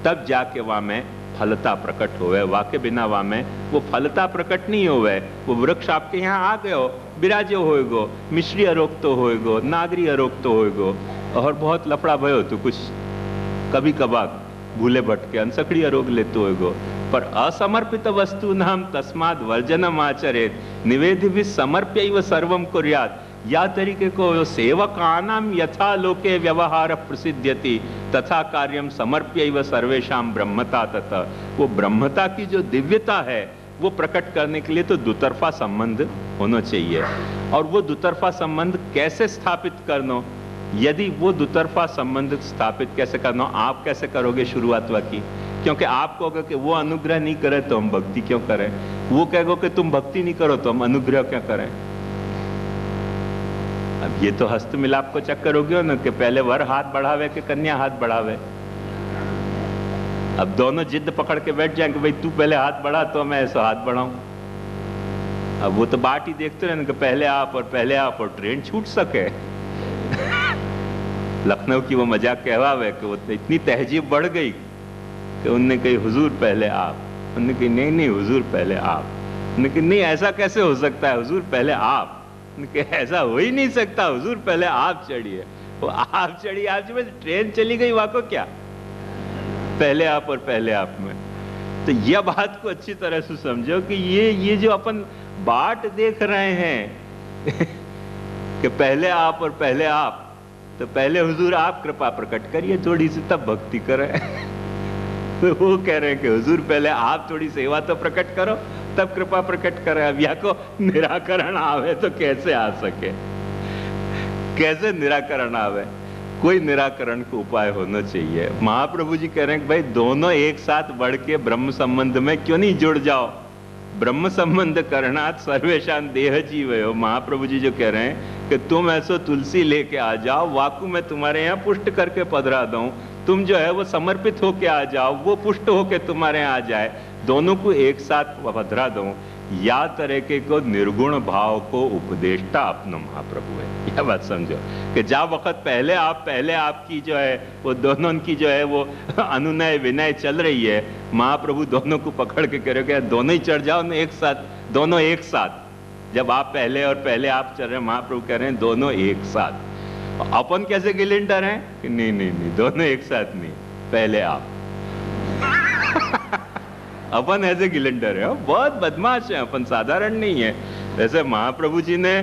S1: तब जाके वहां में फलता प्रकट होवे। वाके बिना वहां में वो फलता प्रकट नहीं होवे। वो वृक्ष आपके यहाँ आ गयो, विराजो होएगो, मिश्री अरोग तो होएगो, नागरी अरोग तो होएगो, और बहुत लफड़ा भयो तो कुछ कभी कभार भूले भटके अंसकड़ी अरोग लेते होएगो। पर असमर्पित वस्तु नाम तस्माद वर्जनम आचरेत निवेदि भी समर्प्यैव सर्वम कुर्यात्। या तरीके को सेवकानाम यथा लोके व्यवहार प्रसिद्ध्यति तथा कार्यम समर्प्यैव सर्वेषां ब्रह्मता तथा। वो ब्रह्मता की जो दिव्यता है वो प्रकट करने के लिए तो दुतरफा संबंध होना चाहिए। और वो दुतरफा संबंध कैसे स्थापित करना? यदि वो दुतरफा संबंध स्थापित कैसे करना, आप कैसे करोगे शुरुआत की? क्योंकि आप कहोगे कि वो अनुग्रह नहीं करे तो हम भक्ति क्यों करें, वो कहोगे कि तुम भक्ति नहीं करो तो हम अनुग्रह क्यों करें। अब ये तो हस्त मिलाप को चक्कर हो गया ना कि पहले वर हाथ बढ़ावे कि कन्या हाथ बढ़ावे। अब दोनों जिद पकड़ के बैठ जाएंगे, भाई तू पहले हाथ बढ़ा तो मैं ऐसा हाथ बढ़ाऊं। अब वो तो बाट ही देखते रहे कि पहले आप और ट्रेन छूट सके। लखनऊ की वो मजाक कहवावे कि वो इतनी तहजीब बढ़ गई कि उनने कही हुजूर पहले आप, उनने कही नहीं हुजूर पहले आप, उन्होंने कही नहीं ऐसा कैसे हो सकता है हुजूर पहले आप, ऐसा हो ही नहीं सकता हुजूर पहले आप चढ़िए। वो आप चढ़िए, आप जब ट्रेन चली गई वहां को क्या पहले आप और पहले आप में। तो यह बात को अच्छी तरह से समझो कि ये जो अपन बाट देख रहे हैं कि पहले आप और पहले आप, तो पहले हुजूर आप कृपा प्रकट करिए थोड़ी सी तब भक्ति करें। वो कह रहे हैं कि हुजूर पहले आप थोड़ी सेवा तो प्रकट करो तब कृपा प्रकट करें। अब या को निराकरण आवे तो कैसे आ सके, कैसे निराकरण आवे? कोई निराकरण को उपाय होना चाहिए। महाप्रभु जी कह रहे हैं कि भाई दोनों एक साथ बढ़ के ब्रह्म संबंध में क्यों नहीं जुड़ जाओ? ब्रह्म संबंध करना सर्वेशान देह जीव हो। महाप्रभु जी जो कह रहे हैं कि तुम ऐसो तुलसी लेके आ जाओ, वाकु मैं तुम्हारे यहाँ पुष्ट करके पधरा दूं, तुम जो है वो समर्पित होके आ जाओ, वो पुष्ट होके तुम्हारे यहाँ आ जाए, दोनों को एक साथ पधरा दूं। या तरीके को निर्गुण भाव को उपदेष्टा अपना महाप्रभु है। यह बात समझो कि जा वक्त पहले आपकी जो है वो दोनों की जो है वो अनुनय विनय चल रही है, महाप्रभु दोनों को पकड़ के कह रहे हो दोनों ही चढ़ जाओ ना एक साथ, दोनों एक साथ। जब आप पहले और पहले आप चल रहे हैं, महाप्रभु कह रहे हैं दोनों एक साथ। अपन कैसे गिलेंडर हैं कि नहीं दोनों एक साथ नहीं, पहले आप। अपन ऐसे गिलेंडर है, बहुत बदमाश है अपन, साधारण नहीं है। वैसे महाप्रभु जी ने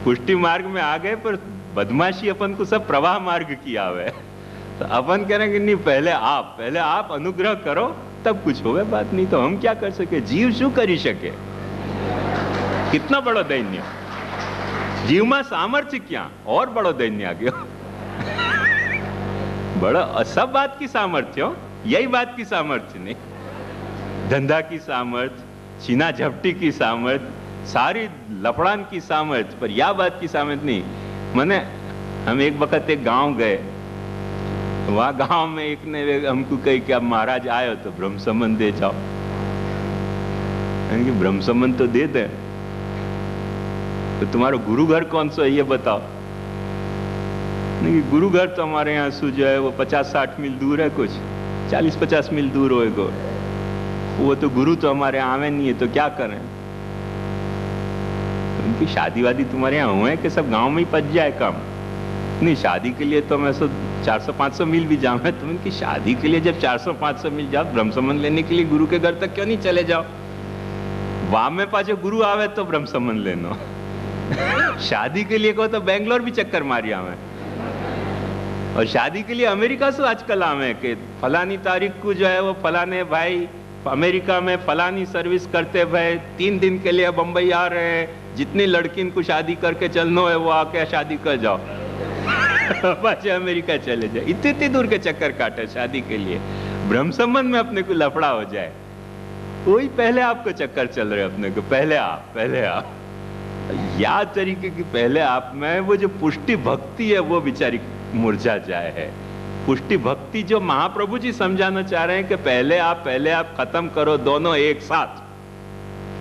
S1: पुष्टि मार्ग में आ गए पर बदमाशी अपन को सब प्रवाह मार्ग किया हुआ है। तो अपन कह रहे हैं कि नहीं, पहले आप अनुग्रह करो तब कुछ होवे बात, नहीं तो हम क्या कर सके, जीव शू करी सके। कितना बड़ो दैन्य, जीव में सामर्थ्य क्या और बड़ो दैन्य आ गयो। बड़ा सब बात की सामर्थ्य हो, यही बात की सामर्थ्य नहीं, धंधा की सामर्थ्य, छीना झपटी की सामर्थ्य, सारी लफड़ान की सामर्थ्य, पर यह बात की सामर्थ्य नहीं। मैंने हम एक वक्त एक गांव गए, वहां गांव में एक ने हमको कही कि अब महाराज आए तो ब्रह्म संबंध दे जाओ। कि ब्रह्म संबंध तो दे दे, तो तुम्हारा गुरु घर कौन सा है ये बताओ। नहीं, गुरु घर तो हमारे यहाँ से जो है वो 50-60 मील दूर है, कुछ 40-50 मील दूर होएगा। वो तो गुरु तो हमारे आवे नहीं है, तो क्या करें। तो उनकी शादी वादी तुम्हारे यहाँ हुए कि सब गांव में ही पच जाए काम। नहीं, शादी के लिए तो मैं 400-500 मील भी जाऊँ, तो उनकी शादी के लिए जब 400-500 मील जाओ, ब्रह्म संबंध लेने के लिए गुरु के घर तक क्यों नहीं चले जाओ। वहां में पाछे गुरु आवे तो ब्रह्म संबंध लेनो। शादी के लिए को तो बेंगलोर भी चक्कर मारी आवे, और शादी के लिए अमेरिका से आजकल आवे कि फलानी तारीख को जो है वो फलाने भाई अमेरिका में फलानी सर्विस करते भाई 3 दिन के लिए बंबई आ रहे हैं, जितनी लड़की को शादी करके चलना है वो आके शादी कर जाओ। पाछे अमेरिका चले जाए, इतनी दूर के चक्कर काटे शादी के लिए, ब्रह्म संबंध में अपने को लफड़ा हो जाए। वही पहले आपको चक्कर चल रहे अपने को, पहले आप या तरीके की पहले आप में वो जो पुष्टि भक्ति है वो बेचारी मुरझा जाए है। पुष्टि भक्ति जो महाप्रभु जी समझाना चाह रहे हैं कि पहले आप खत्म करो, दोनों एक साथ,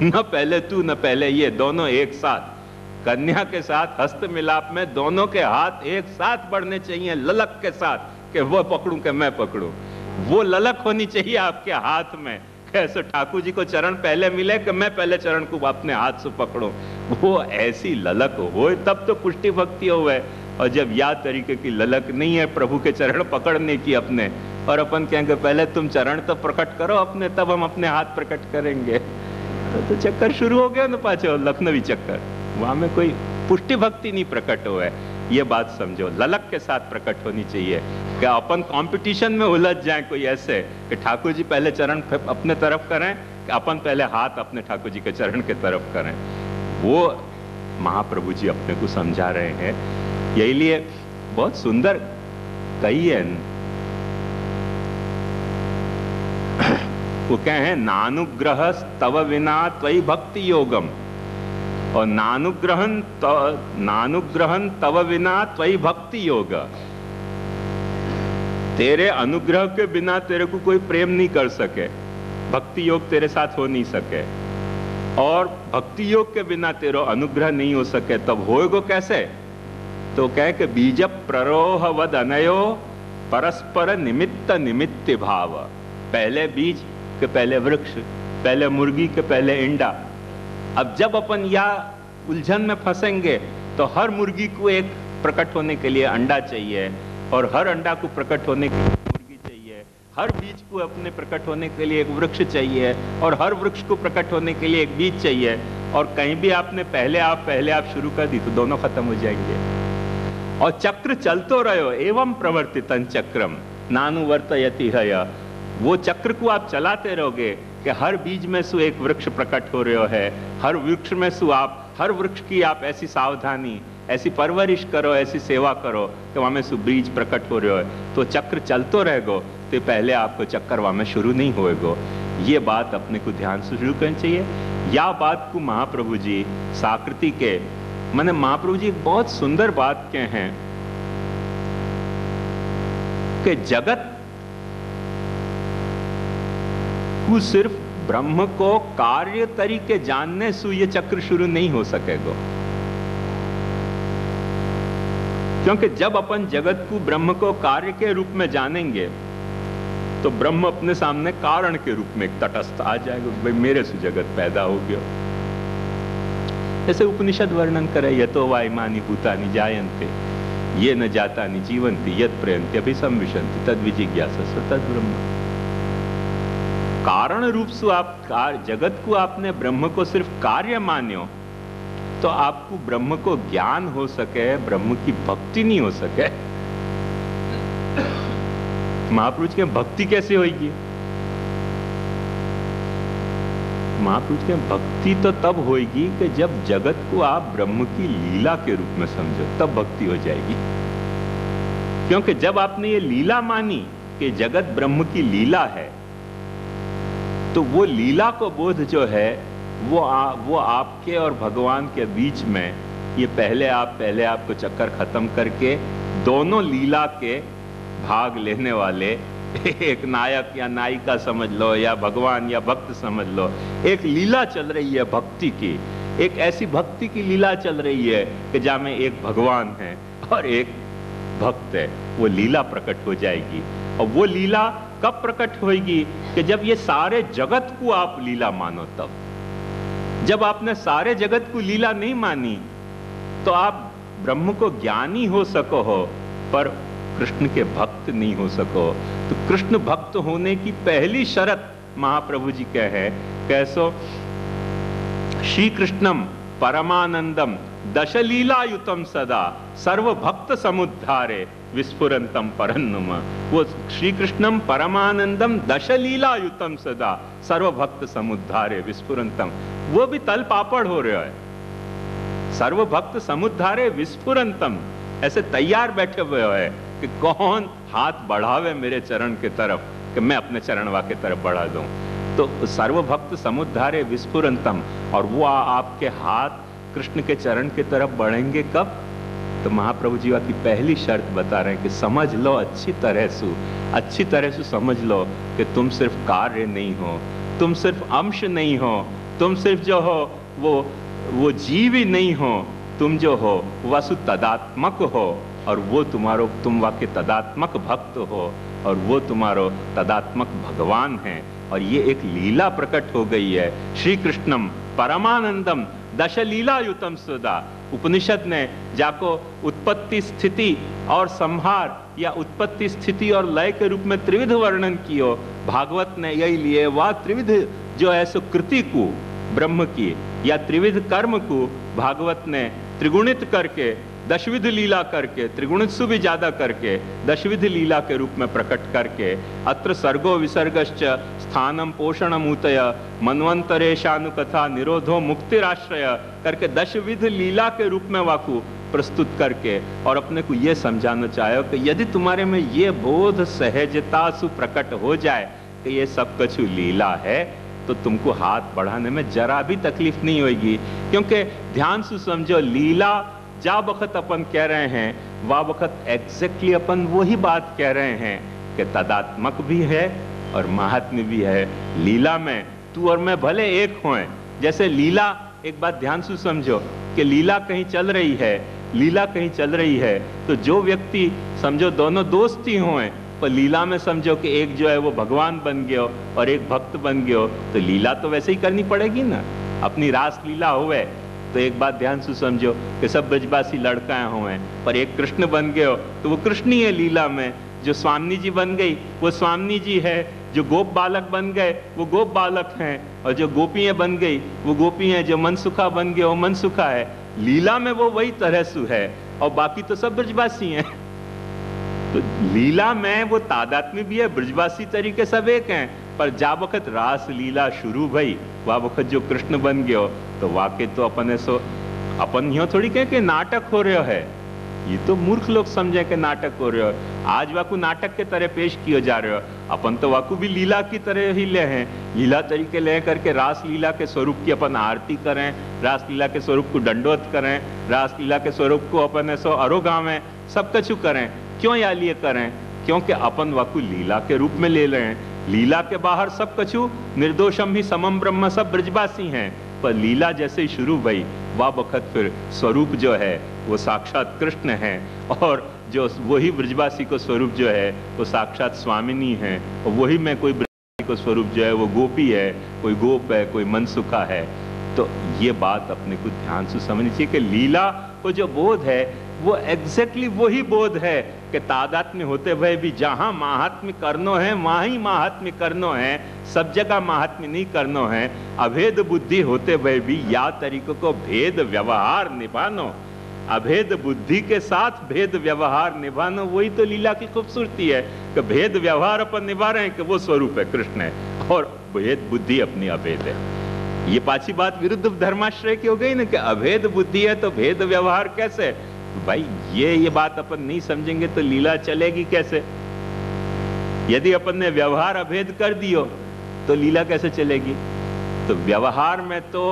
S1: न पहले तू न पहले ये, दोनों एक साथ। कन्या के साथ हस्त मिलाप में दोनों के हाथ एक साथ बढ़ने चाहिए, ललक के साथ, कि वो पकड़ूं कि मैं पकड़ूं। वो ललक होनी चाहिए आपके हाथ में, कैसे ठाकुर जी को चरण पहले मिले कि मैं पहले चरण को अपने हाथ से पकड़ूं। वो ऐसी ललक हो तब तो पुष्टि भक्ति होवे। और जब या तरीके की ललक नहीं है प्रभु के चरण पकड़ने की अपने, और अपन कहेंगे पहले तुम चरण तो प्रकट करो अपने, तब हम अपने हाथ प्रकट करेंगे, तो चक्कर शुरू हो गया ना पाछे लखनवी चक्कर। वहां में कोई पुष्टि भक्ति नहीं प्रकट हुआ है, ये बात समझो। ललक के साथ प्रकट होनी चाहिए। क्या अपन कंपटीशन में उलझ जाए कोई ऐसे कि ठाकुर जी पहले चरण अपने तरफ करें कि अपन पहले हाथ अपने ठाकुर जी के चरण के तरफ करें, वो महाप्रभु जी अपने को समझा रहे हैं। यही लिए बहुत सुंदर कही है, वो कहे हैं नानुग्रह तव विना त्वयि भक्ति योगम, और नानुग्रहन तव विना त्वयि भक्ति योग। तेरे अनुग्रह के बिना तेरे को कोई प्रेम नहीं कर सके, भक्ति योग तेरे साथ हो नहीं सके, और भक्ति योग के बिना तेरा अनुग्रह नहीं हो सके। तब होएगो कैसे? तो कहे कि बीज प्ररोह वद अनयो परस्पर निमित्त निमित्त भाव। पहले बीज के पहले वृक्ष, पहले मुर्गी के पहले इंडा। अब जब अपन या उलझन में फंसेंगे तो हर मुर्गी को एक प्रकट होने के लिए अंडा चाहिए, और हर अंडा को प्रकट होने के लिए मुर्गी चाहिए, हर बीज को अपने प्रकट होने के लिए एक वृक्ष चाहिए, और हर वृक्ष को प्रकट होने के लिए एक बीज चाहिए। और कहीं भी आपने पहले आप शुरू कर दी तो दोनों खत्म हो जाएंगे। और चक्र चलतो रहो, एवं प्रवर्तितन चक्रम नानुवर्तयति हय। वो चक्र को आप चलाते रहोगे कि हर बीज में से एक वृक्ष प्रकट हो रहे है, हर वृक्ष में से आप हर वृक्ष की आप ऐसी सावधानी, ऐसी परवरिश करो, ऐसी सेवा करो कि वहां में से बीज प्रकट हो रहे हो, तो चक्र चलतो रहेगो। तो पहले आपको चक्कर वहां में शुरू नहीं होएगो। ये बात अपने को ध्यान से शुरू करनी चाहिए। या बात को महाप्रभु जी साकृति के मैंने महाप्रभु जी एक बहुत सुंदर बात कहे हैं कि जगत को सिर्फ ब्रह्म को कार्य तरीके जानने से ये चक्र शुरू नहीं हो सकेगा। क्योंकि जब अपन जगत को ब्रह्म को कार्य के रूप में जानेंगे तो ब्रह्म अपने सामने कारण के रूप में एक तटस्थ आ जाएगा, भाई मेरे से जगत पैदा हो गया। जैसे उपनिषद वर्णन करे, यतो वा इमानि भूतानि जायन्ते ये न जातानि जीवन्ति यत् प्रयन्ति अभिसंविशन्ति तद् विजिज्ञासस्व तद् ब्रह्म। कारण रूप से आप जगत को आपने ब्रह्म को सिर्फ कार्य मान्यो तो आपको ब्रह्म को ज्ञान हो सके, ब्रह्म की भक्ति नहीं हो सके। महाप्रभु के भक्ति कैसे होगी? महाप्रभु के भक्ति तो तब होगी कि जब जगत को आप ब्रह्म की लीला के रूप में समझो, तब भक्ति हो जाएगी। क्योंकि जब आपने ये लीला मानी कि जगत ब्रह्म की लीला है, तो वो लीला को बोध जो है वो आपके और भगवान के बीच में, ये पहले आपको चक्कर खत्म करके दोनों लीला के भाग लेने वाले, एक नायक या नायिका समझ लो, या भगवान या भक्त समझ लो, एक लीला चल रही है भक्ति की, एक ऐसी भक्ति की लीला चल रही है कि जहां में एक भगवान है और एक भक्त है। वो लीला प्रकट हो जाएगी। और वो लीला कब प्रकट होगी? कि जब ये सारे जगत को आप लीला मानो तब। जब आपने सारे जगत को लीला नहीं मानी तो आप ब्रह्म को ज्ञानी हो सको हो, पर कृष्ण के भक्त नहीं हो सको। तो कृष्ण भक्त होने की पहली शर्त महाप्रभु जी कह है, कैसो श्री कृष्णम परमानंदम दशलीलायुतम सदा सर्व भक्त समुद्धारे विस्फुरंतम परन्नुम। वो श्री कृष्णम परमानंदम दशलीलायुतम सदा सर्व भक्त समुद्धारे विस्फुरंतम, वो भी तल पापड़ हो रहा है। सर्व भक्त समुद्धारे विस्फुरंतम, ऐसे तैयार बैठे हुए है कि कौन हाथ बढ़ावे मेरे चरण की तरफ, कि मैं अपने चरणवा की तरफ बढ़ा दूं। तो सर्वभक्त समुद्धारे विस्फुरंतम, और वो आपके हाथ कृष्ण के चरण की तरफ बढ़ेंगे कब? तो महाप्रभु जी की पहली शर्त बता रहे हैं कि समझ लो अच्छी तरह से समझ लो कि तुम सिर्फ कार्य नहीं हो, तुम सिर्फ अंश नहीं हो, तुम सिर्फ जो हो वो जीव ही नहीं हो, तुम जो हो वसु तदात्मक हो, और वो तुम वाक्य तदात्मक भक्त हो, और वो तुम्हारो तदात्मक भगवान है। और ये एक लीला प्रकट हो गई है। श्री कृष्णम परमानंदम दशलीलायुतम सदा। उपनिषद ने जाको उत्पत्ति स्थिति और संहार, या उत्पत्ति स्थिति और लय के रूप में त्रिविध वर्णन कियो। भागवत ने यही लिए, वह त्रिविध जो है सो कृति को ब्रह्म की, या त्रिविध कर्म को भागवत ने त्रिगुणित करके, दशविध लीला करके, त्रिगुणित से भी ज्यादा करके दशविध लीला के रूप में प्रकट करके, अत्र सर्गो विसर्गश्च स्थानम पोषणम ऊतय मन्वंतरेशानुकथा निरोधो मुक्तिराश्रय करके दशविध लीला के रूप में वाकु प्रस्तुत करके, और अपने को यह समझाना चाहे कि यदि तुम्हारे में ये बोध सहजता से प्रकट हो जाए कि ये सब कुछ लीला है, तो तुमको हाथ बढ़ाने में जरा भी तकलीफ नहीं होगी। क्योंकि ध्यान से समझो, लीला जा वक्त अपन कह रहे हैं, वह वक्त एग्जैक्टली अपन वही बात कह रहे हैं कि तदात्मक भी है और महात्म्य भी है। लीला में तू और मैं भले एक हों। जैसे लीला, एक बात ध्यान से समझो कि लीला कहीं चल रही है, तो जो व्यक्ति समझो दोनों दोस्त ही हों, पर लीला में समझो कि एक जो है वो भगवान बन गयो और एक भक्त बन गयो, तो लीला तो वैसे ही करनी पड़ेगी ना। अपनी रास लीला हुए तो एक बात ध्यान से समझो कि सब ब्रजवासी लड़का हुए, पर एक कृष्ण बन गए हो तो वो कृष्ण ही है लीला में। जो स्वामिनी जी बन गई वो स्वामिनी जी है, जो गोप बालक बन गए वो गोप बालक हैं, और जो गोपियां बन गई वो गोपी हैं, जो मनसुखा बन गए वो मनसुखा है। लीला में वो वही तरह से है, और बाकी तो सब ब्रजवासी हैं। तो लीला में वो तादात्म्य भी है, ब्रजवासी तरीके सब एक हैं, पर जा वक्त रास लीला शुरू भई, वह वक्त जो कृष्ण बन गयो, तो वाकई तो अपन यो थोड़ी कहे कि नाटक हो रहा है। ये तो मूर्ख लोग समझे कि नाटक हो रहे हो। आज वाकू नाटक के तरह पेश किए जा रहे हो, अपन तो वाकू भी लीला की तरह ही ले हैं। लीला तरीके ले करके रास लीला के स्वरूप की अपन आरती करें, रास लीला के स्वरूप को दंडोत करें, रास लीला के स्वरूप को अपन ऐसो अरोगावें, सब कछु करें। क्यों या लिए करें? क्योंकि अपन वाकू लीला के रूप में ले रहे हैं। लीला के बाहर सब कछु निर्दोषम ही समम ब्रह्म, सब ब्रजवासी हैं, पर लीला जैसे ही शुरू भई वह वक्त फिर स्वरूप जो है वो साक्षात कृष्ण है, और जो वही ब्रजवासी को स्वरूप जो है वो साक्षात स्वामिनी है, और वही में कोई ब्रजवासी को स्वरूप जो है वो गोपी है, कोई गोप है, कोई मनसुखा है। तो ये बात अपने को ध्यान से समझनी चाहिए कि लीला को जो बोध है वो एग्जैक्टली वही बोध है कि तादात्म्य होते हुए भी जहां महात्म्य करनो है वहां ही महात्म्य करनो है, सब जगह महात्म्य नहीं करनो है। अभेद बुद्धि होते हुए भी या तरीकों को भेद व्यवहार निभानो। अभेद बुद्धि के साथ भेद व्यवहार निभाना, वही तो लीला की खूबसूरती है कि भेद व्यवहार अपन निभा रहे हैं कि वो स्वरूप है कृष्ण है, और भेद बुद्धि अपनी अभेद है। ये पांचवी बात विरुद्ध धर्माश्रय की हो गई ना कि अभेद बुद्धि है तो भेद व्यवहार कैसे? भाई ये बात अपन नहीं समझेंगे तो लीला चलेगी कैसे? यदि अपन ने व्यवहार अभेद कर दियो तो लीला कैसे चलेगी? तो व्यवहार में तो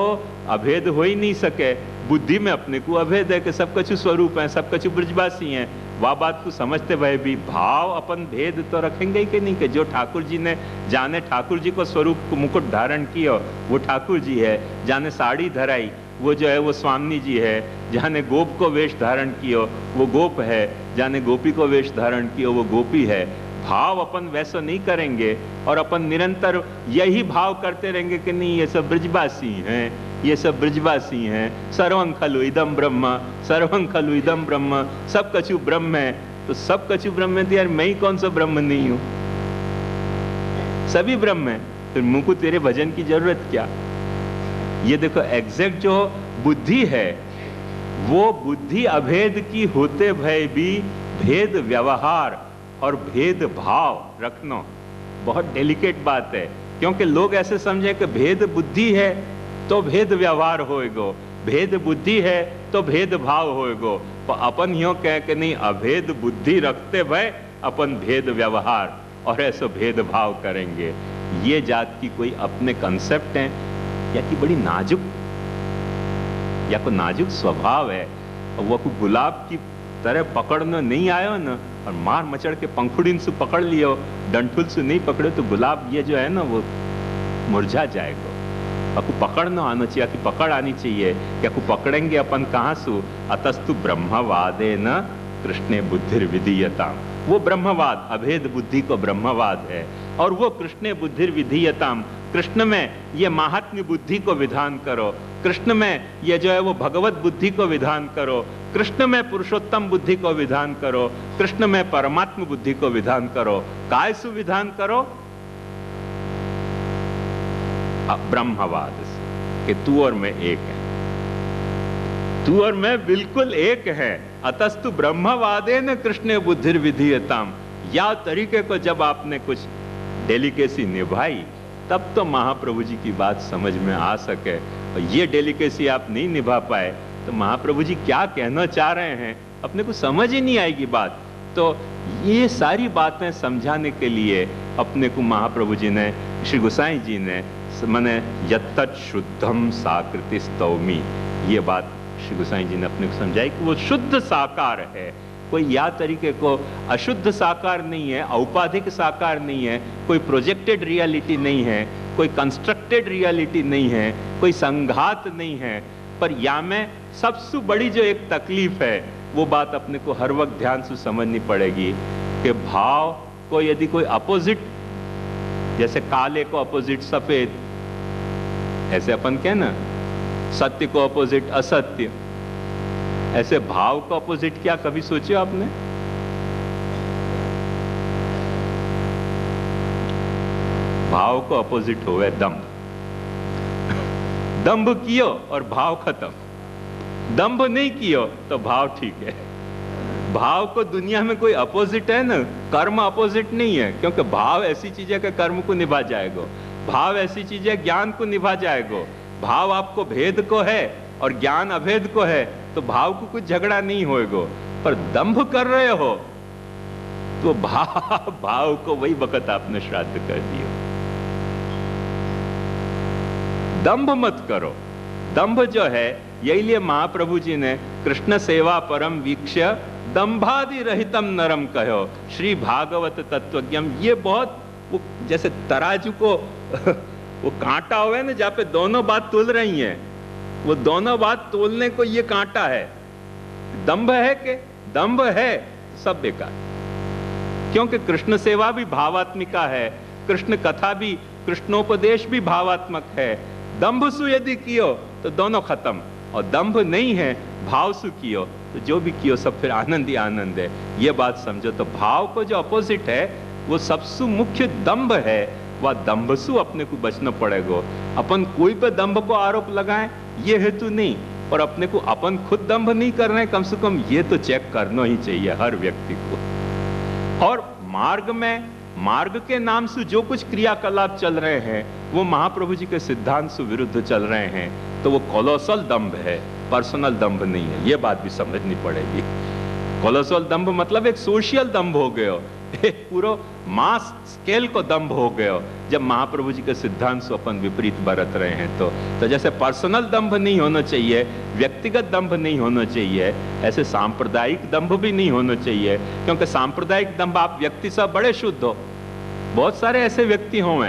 S1: अभेद हो ही नहीं सके, बुद्धि में अपने को अभेद है कि सब कछु स्वरूप है, सब कछु ब्रजवासी हैं। वह बात को समझते हुए भी भाव अपन भेद तो रखेंगे ही कि नहीं, कि जो ठाकुर जी ने जाने ठाकुर जी को स्वरूप को मुकुट धारण किया वो ठाकुर जी है, जाने साड़ी धराई वो जो है वो स्वामी जी है, जाने गोप को वेश धारण किया वो गोप है, जाने गोपी को वेश धारण किया वो गोपी है। भाव अपन वैसा नहीं करेंगे और अपन निरंतर यही भाव करते रहेंगे कि नहीं ये सब ब्रजवासी हैं, ये सब ब्रजवासी हैं, सर्वं खलु इदं ब्रह्म, सर्वं खलु इदं ब्रह्म, सब कछु ब्रह्म है। तो सब कछु ब्रह्म है तो यार मैं ही कौन सा ब्रह्म नहीं हूं? सभी ब्रह्म है, फिर मुझको तेरे भजन की जरूरत क्या? ये देखो एग्जैक्ट जो बुद्धि है वो बुद्धि अभेद की होते भय भी भेद व्यवहार और भेद भाव रखना बहुत डेलिकेट बात है, क्योंकि लोग ऐसे समझे कि भेद बुद्धि है तो भेद व्यवहार होएगो, भेद बुद्धि है तो भेद भाव होएगो। तो अपन यूं कह के नहीं, अभेद बुद्धि रखते भय अपन भेद व्यवहार और ऐसा भेद भाव करेंगे। ये जात की कोई अपने कंसेप्ट है या कि बड़ी नाजुक या कोई नाजुक स्वभाव है, वो को गुलाब की तरह पकड़ना नहीं आयो ना और मार मचड़ के पंखुड़िन से पकड़ लियो, डंठुल से नहीं पकड़ो तो गुलाब ये जो है ना वो मुरझा जाएगा। आपको पकड़ना आना चाहिए, कि पकड़ आनी चाहिए कि आपको पकड़ेंगे अपन कहाँ से? अतस्तु ब्रह्मवादे न कृष्णे बुद्धिर विधीयताम, वो ब्रह्मवाद अभेद बुद्धि को ब्रह्मवाद है, और वो कृष्णे बुद्धिर विधीयताम, कृष्ण में ये महात्म्य बुद्धि को विधान करो, कृष्ण में ये जो है वो भगवत बुद्धि को विधान करो, कृष्ण में पुरुषोत्तम बुद्धि को विधान करो, कृष्ण में परमात्म बुद्धि को विधान करो। काय सु विधान करो? ब्रह्मवाद से, कि तू और मैं एक है, तू और मैं बिल्कुल एक है। अतस्तु ब्रह्मवादे न कृष्ण बुद्धिर विधीयताम, या तरीके को जब आपने कुछ डेलिकेसी निभाई तब तो महाप्रभु जी की बात समझ में आ सके, और ये डेलिकेसी आप नहीं निभा पाए तो महाप्रभु जी क्या कहना चाह रहे हैं अपने को समझ ही नहीं आएगी बात। तो ये सारी बातें समझाने के लिए अपने को महाप्रभु जी ने, श्री गोसाई जी ने मने यत्तत् शुद्धम साकृति स्तौमी, ये बात श्री गोसाई जी ने अपने को समझाई कि वो शुद्ध साकार है, कोई या तरीके को अशुद्ध साकार नहीं है, औपाधिक साकार नहीं है, कोई प्रोजेक्टेड रियलिटी नहीं है, कोई कंस्ट्रक्टेड रियलिटी नहीं है, कोई संघात नहीं है। पर या में सबसे बड़ी जो एक तकलीफ है वो बात अपने को हर वक्त ध्यान से समझनी पड़ेगी कि भाव को यदि कोई अपोजिट, जैसे काले को अपोजिट सफेद, ऐसे अपन कह ना सत्य को अपोजिट असत्य, ऐसे भाव को अपोजिट क्या कभी सोचे आपने? भाव को अपोजिट होवे दंभ, दंभ कियो और भाव खत्म, दंभ नहीं कियो तो भाव ठीक है। भाव को दुनिया में कोई अपोजिट है ना, कर्म अपोजिट नहीं है, क्योंकि भाव ऐसी चीज है कि कर्म को निभा जाएगा, भाव ऐसी चीज है ज्ञान को निभा जाएगा। भाव आपको भेद को है और ज्ञान अभेद को है तो भाव को कुछ झगड़ा नहीं होएगा। पर दंभ कर रहे हो तो भाव को वही वक्त आपने श्राद्ध कर दियो। दंभ मत करो। दंभ जो है, यही लिए महाप्रभु जी ने कृष्ण सेवा परम वीक्ष्य दंभादि रहितम नरम कहो श्री भागवत तत्वज्ञम। ये बहुत वो जैसे तराजू को वो कांटा हुआ है ना, जहां पे दोनों बात तुल रही हैं, वो दोनों बात तोलने को ये कांटा है। दंभ है कि दंभ है, सब बेकार, क्योंकि कृष्ण सेवा भी भावात्मिका है, कृष्ण कथा भी, कृष्णोपदेश भी भावात्मक है। दंभ सु यदि कियो तो दोनों खत्म, और दंभ नहीं है भाव सु कियो तो जो भी कियो सब फिर आनंद ही आनंद है। ये बात समझो। तो भाव को जो अपोजिट है वो सबसे मुख्य दंभ है, वह दंभ सु अपने को बचना पड़ेगा। अपन कोई पे दंभ को आरोप लगाएं ये हेतु नहीं और अपने को अपन खुद दंभ नहीं कर रहे हैं, कम से कम ये तो चेक करना ही चाहिए हर व्यक्ति को। और मार्ग के नाम से जो कुछ क्रियाकलाप चल रहे हैं वो महाप्रभु जी के सिद्धांत से विरुद्ध चल रहे हैं, तो वो कोलोसल दंभ है, पर्सनल दंभ नहीं है। ये बात भी समझनी पड़ेगी। कोलोसल दंभ मतलब एक सोशल दंभ हो गया, एक पूरा मास स्केल को दंभ हो गया जब महाप्रभु जी के सिद्धांत से अपन विपरीत बरत रहे हैं। तो जैसे पर्सनल दंभ नहीं होना चाहिए, व्यक्तिगत दंभ नहीं होना चाहिए, ऐसे सांप्रदायिक दंभ भी नहीं होना चाहिए, क्योंकि सांप्रदायिक दंभ आप व्यक्ति सब बड़े शुद्ध हो। बहुत सारे ऐसे व्यक्ति हों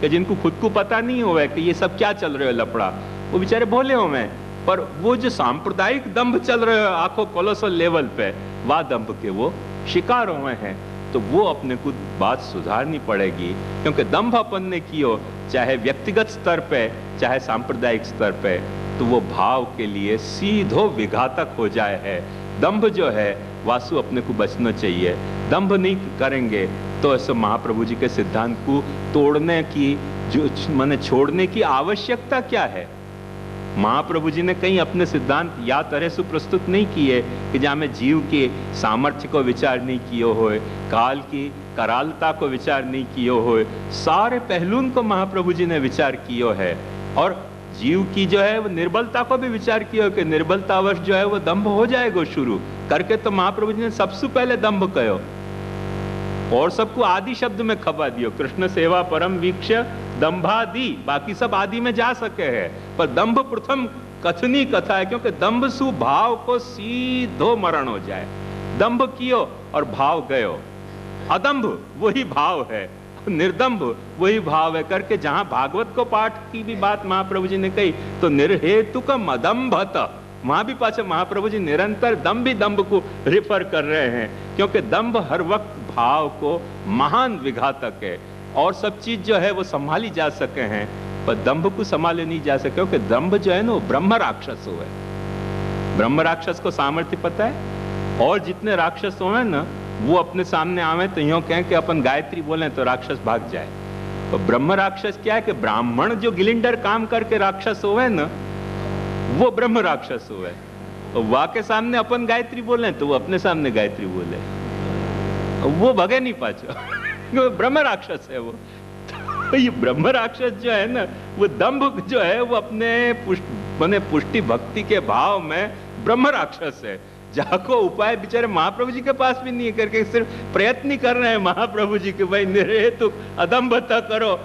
S1: कि जिनको खुद को पता नहीं हुआ कि ये सब क्या चल रहे हो लफड़ा, वो बेचारे भोले हों, पर वो जो सांप्रदायिक दंभ चल रहे हो आंखों कोलोसल लेवल पे, वह दंभ के वो शिकार हुए हैं। तो वो अपने को बात सुधारनी पड़ेगी, क्योंकि दंभ अपन ने कियो, चाहे व्यक्तिगत स्तर पे चाहे सांप्रदायिक स्तर पे, तो वो भाव के लिए सीधो विघातक हो जाए है। दंभ जो है वासु अपने को बचना चाहिए। दंभ नहीं करेंगे तो ऐसे महाप्रभु जी के सिद्धांत को तोड़ने की, जो माने छोड़ने की आवश्यकता क्या है। महाप्रभु जी ने कहीं अपने सिद्धांत या तरह से प्रस्तुत नहीं किए कि जहाँ में जीव के सामर्थ्य को विचार नहीं किए होए, काल की करालता को विचार नहीं किए होए, सारे पहलुओं को महाप्रभु जी ने विचार किया है। और जीव की जो है वो निर्बलता को भी विचार किया कि निर्बलतावश जो है वो दंभ हो जाएगा शुरू करके। तो महाप्रभु जी ने सबसे पहले दंभ कहो और सबको आदि शब्द में खपा दियो, कृष्ण सेवा परम वीक्ष दंभादि, बाकी सब आदि में जा सके हैं, पर दंभ प्रथम कथनी कथा है, क्योंकि दंभ सु भाव को सीधो मरण हो जाए। दंभ कियो और भाव गयो, अदंभ वही भाव है, निर्दंभ वही भाव है करके। जहां भागवत को पाठ की भी बात महाप्रभु जी ने कही तो निर्हेतुकम अदंभत, वहां भी पाछे महाप्रभु जी निरंतर दंभ ही दंभ को रिफर कर रहे हैं, क्योंकि दंभ हर वक्त भाव को महान विघातक है। और सब चीज जो है वो संभाली जा सके हैं, पर दंभ को संभाले नहीं जा सके, क्योंकि दंभ जो है ना वो ब्रह्म राक्षस हो है। ब्रह्म राक्षस को सामर्थ्य पता है, और जितने राक्षस हो ना वो अपने सामने आवे तो यूं कहें कि अपन गायत्री बोले तो राक्षस भाग जाए। तो ब्रह्म राक्षस क्या है कि ब्राह्मण जो गिलिंडर काम करके राक्षस होवे ना, वो ब्रह्म राक्षस हुए। तो वाह के सामने अपन गायत्री बोले तो वो अपने सामने गायत्री बोले, वो भगे नहीं पाचो, ब्रह्म राक्षस है वो। तो ये ब्रह्म राक्षस जो है ना, वो दंभ जो है वो अपने पुष्टि भक्ति के भाव में ब्रह्म राक्षस है, जाको उपाय बेचारे महाप्रभु जी के पास भी नहीं है, करके सिर्फ प्रयत्न ही कर रहे हैं महाप्रभु जी के, भाई निर्हेतुक अदंभता करो,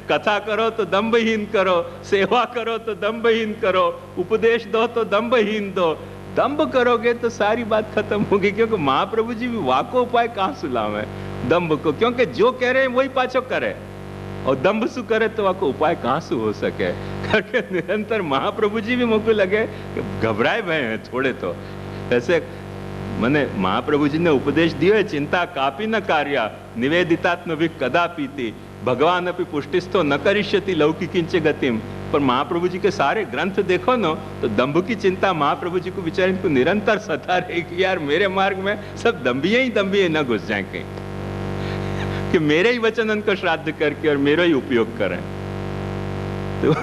S1: कथा करो तो दंभहीन करो, सेवा करो तो दंभहीन करो, उपदेश दो तो दंभहीन दो। दंभ करोगे तो सारी बात खत्म होगी, क्योंकि महाप्रभु जी भी वाको उपाय कहां सुलावे दंभ को, क्योंकि जो कह रहे हैं वही पाछो करे, और दंभ सु करे तो वाको उपाय कहां से हो सके करके निरंतर महाप्रभु जी भी मुझको लगे कि घबराए भय हैं थोड़े। तो ऐसे मैंने महाप्रभु जी ने उपदेश दियो है, चिंता कापी न कार्या निवेदितात्म भी कदापि थी, भगवान अपनी पुष्टिस्थो न करिष्यति लौकिकिंच गतिम। पर महाप्रभु जी के सारे ग्रंथ देखो ना तो दंभ की चिंता महाप्रभु जी को बेचारे को निरंतर सता रही कि यार मेरे मार्ग में सब दंभिये ही न घुस जाए कहीं, कि मेरे ही वचन उनको श्राद्ध करके और मेरा ही उपयोग करें। तो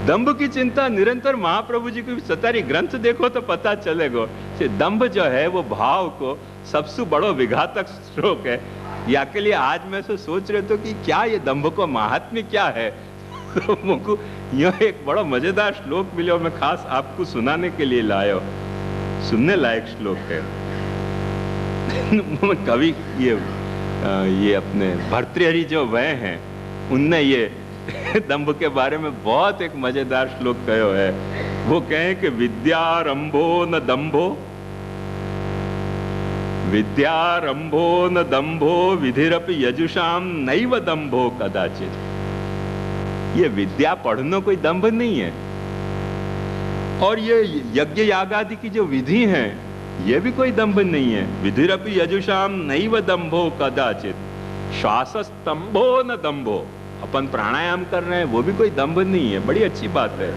S1: दंभ की चिंता निरंतर महाप्रभु जी को सता रही। ग्रंथ देखो तो पता चलेगा कि दंभ जो है वो भाव को सबसे बड़ो विघातक श्लोक है। या के लिए आज मैं से सोच रहे तो कि क्या ये दंभ को महात्म्य क्या है, तो मुझको यह एक बड़ा मजेदार श्लोक मिलो, मैं खास आपको सुनाने के लिए लायो। सुनने लायक श्लोक है। कवि ये अपने भर्तृहरि जो वह हैं उनने ये दंभ के बारे में बहुत एक मजेदार श्लोक कहो है। वो कहें कि विद्यारंभो न दंभो, विद्यारंभो न दंभो विधिरपि यजुषाम नैव दंभो कदाचित। ये विद्या पढ़ना कोई दंभ नहीं है, और ये यज्ञ याग आदि की जो विधि है ये भी कोई दंभ नहीं है। विधिरपि यजुषाम नैव दंभो कदाचित, श्वास स्तंभो न दंभो, अपन प्राणायाम कर रहे हैं वो भी कोई दंभ नहीं है। बड़ी अच्छी बात है।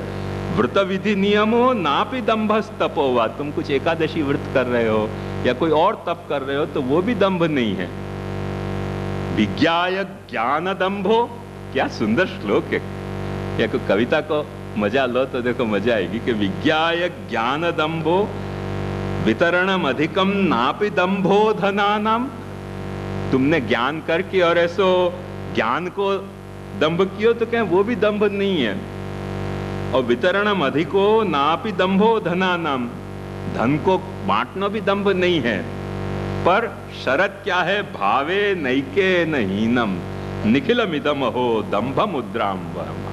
S1: व्रत विधि नियमो नापि दंभस तपोवा, तुम कुछ एकादशी व्रत कर रहे हो या कोई और तप कर रहे हो तो वो भी दंभ नहीं है। विज्ञाय ज्ञान दंभो, क्या सुंदर श्लोक है। या कोई कविता को मजा लो तो देखो मजा आएगी कि विज्ञाय ज्ञान दंभो वितरणम अधिकम नापि दंभो धनानाम। तुमने ज्ञान करके और ऐसो ज्ञान को दंभ कियो तो कहें वो भी दंभ नहीं है। और वितरणम अधिको नापि दंभो धनानाम, धन को बांटना भी दंभ नहीं है। पर शरत क्या है? भावे नैके न हीनम निखिलमिदम हो दंभ मुद्राम वहमा।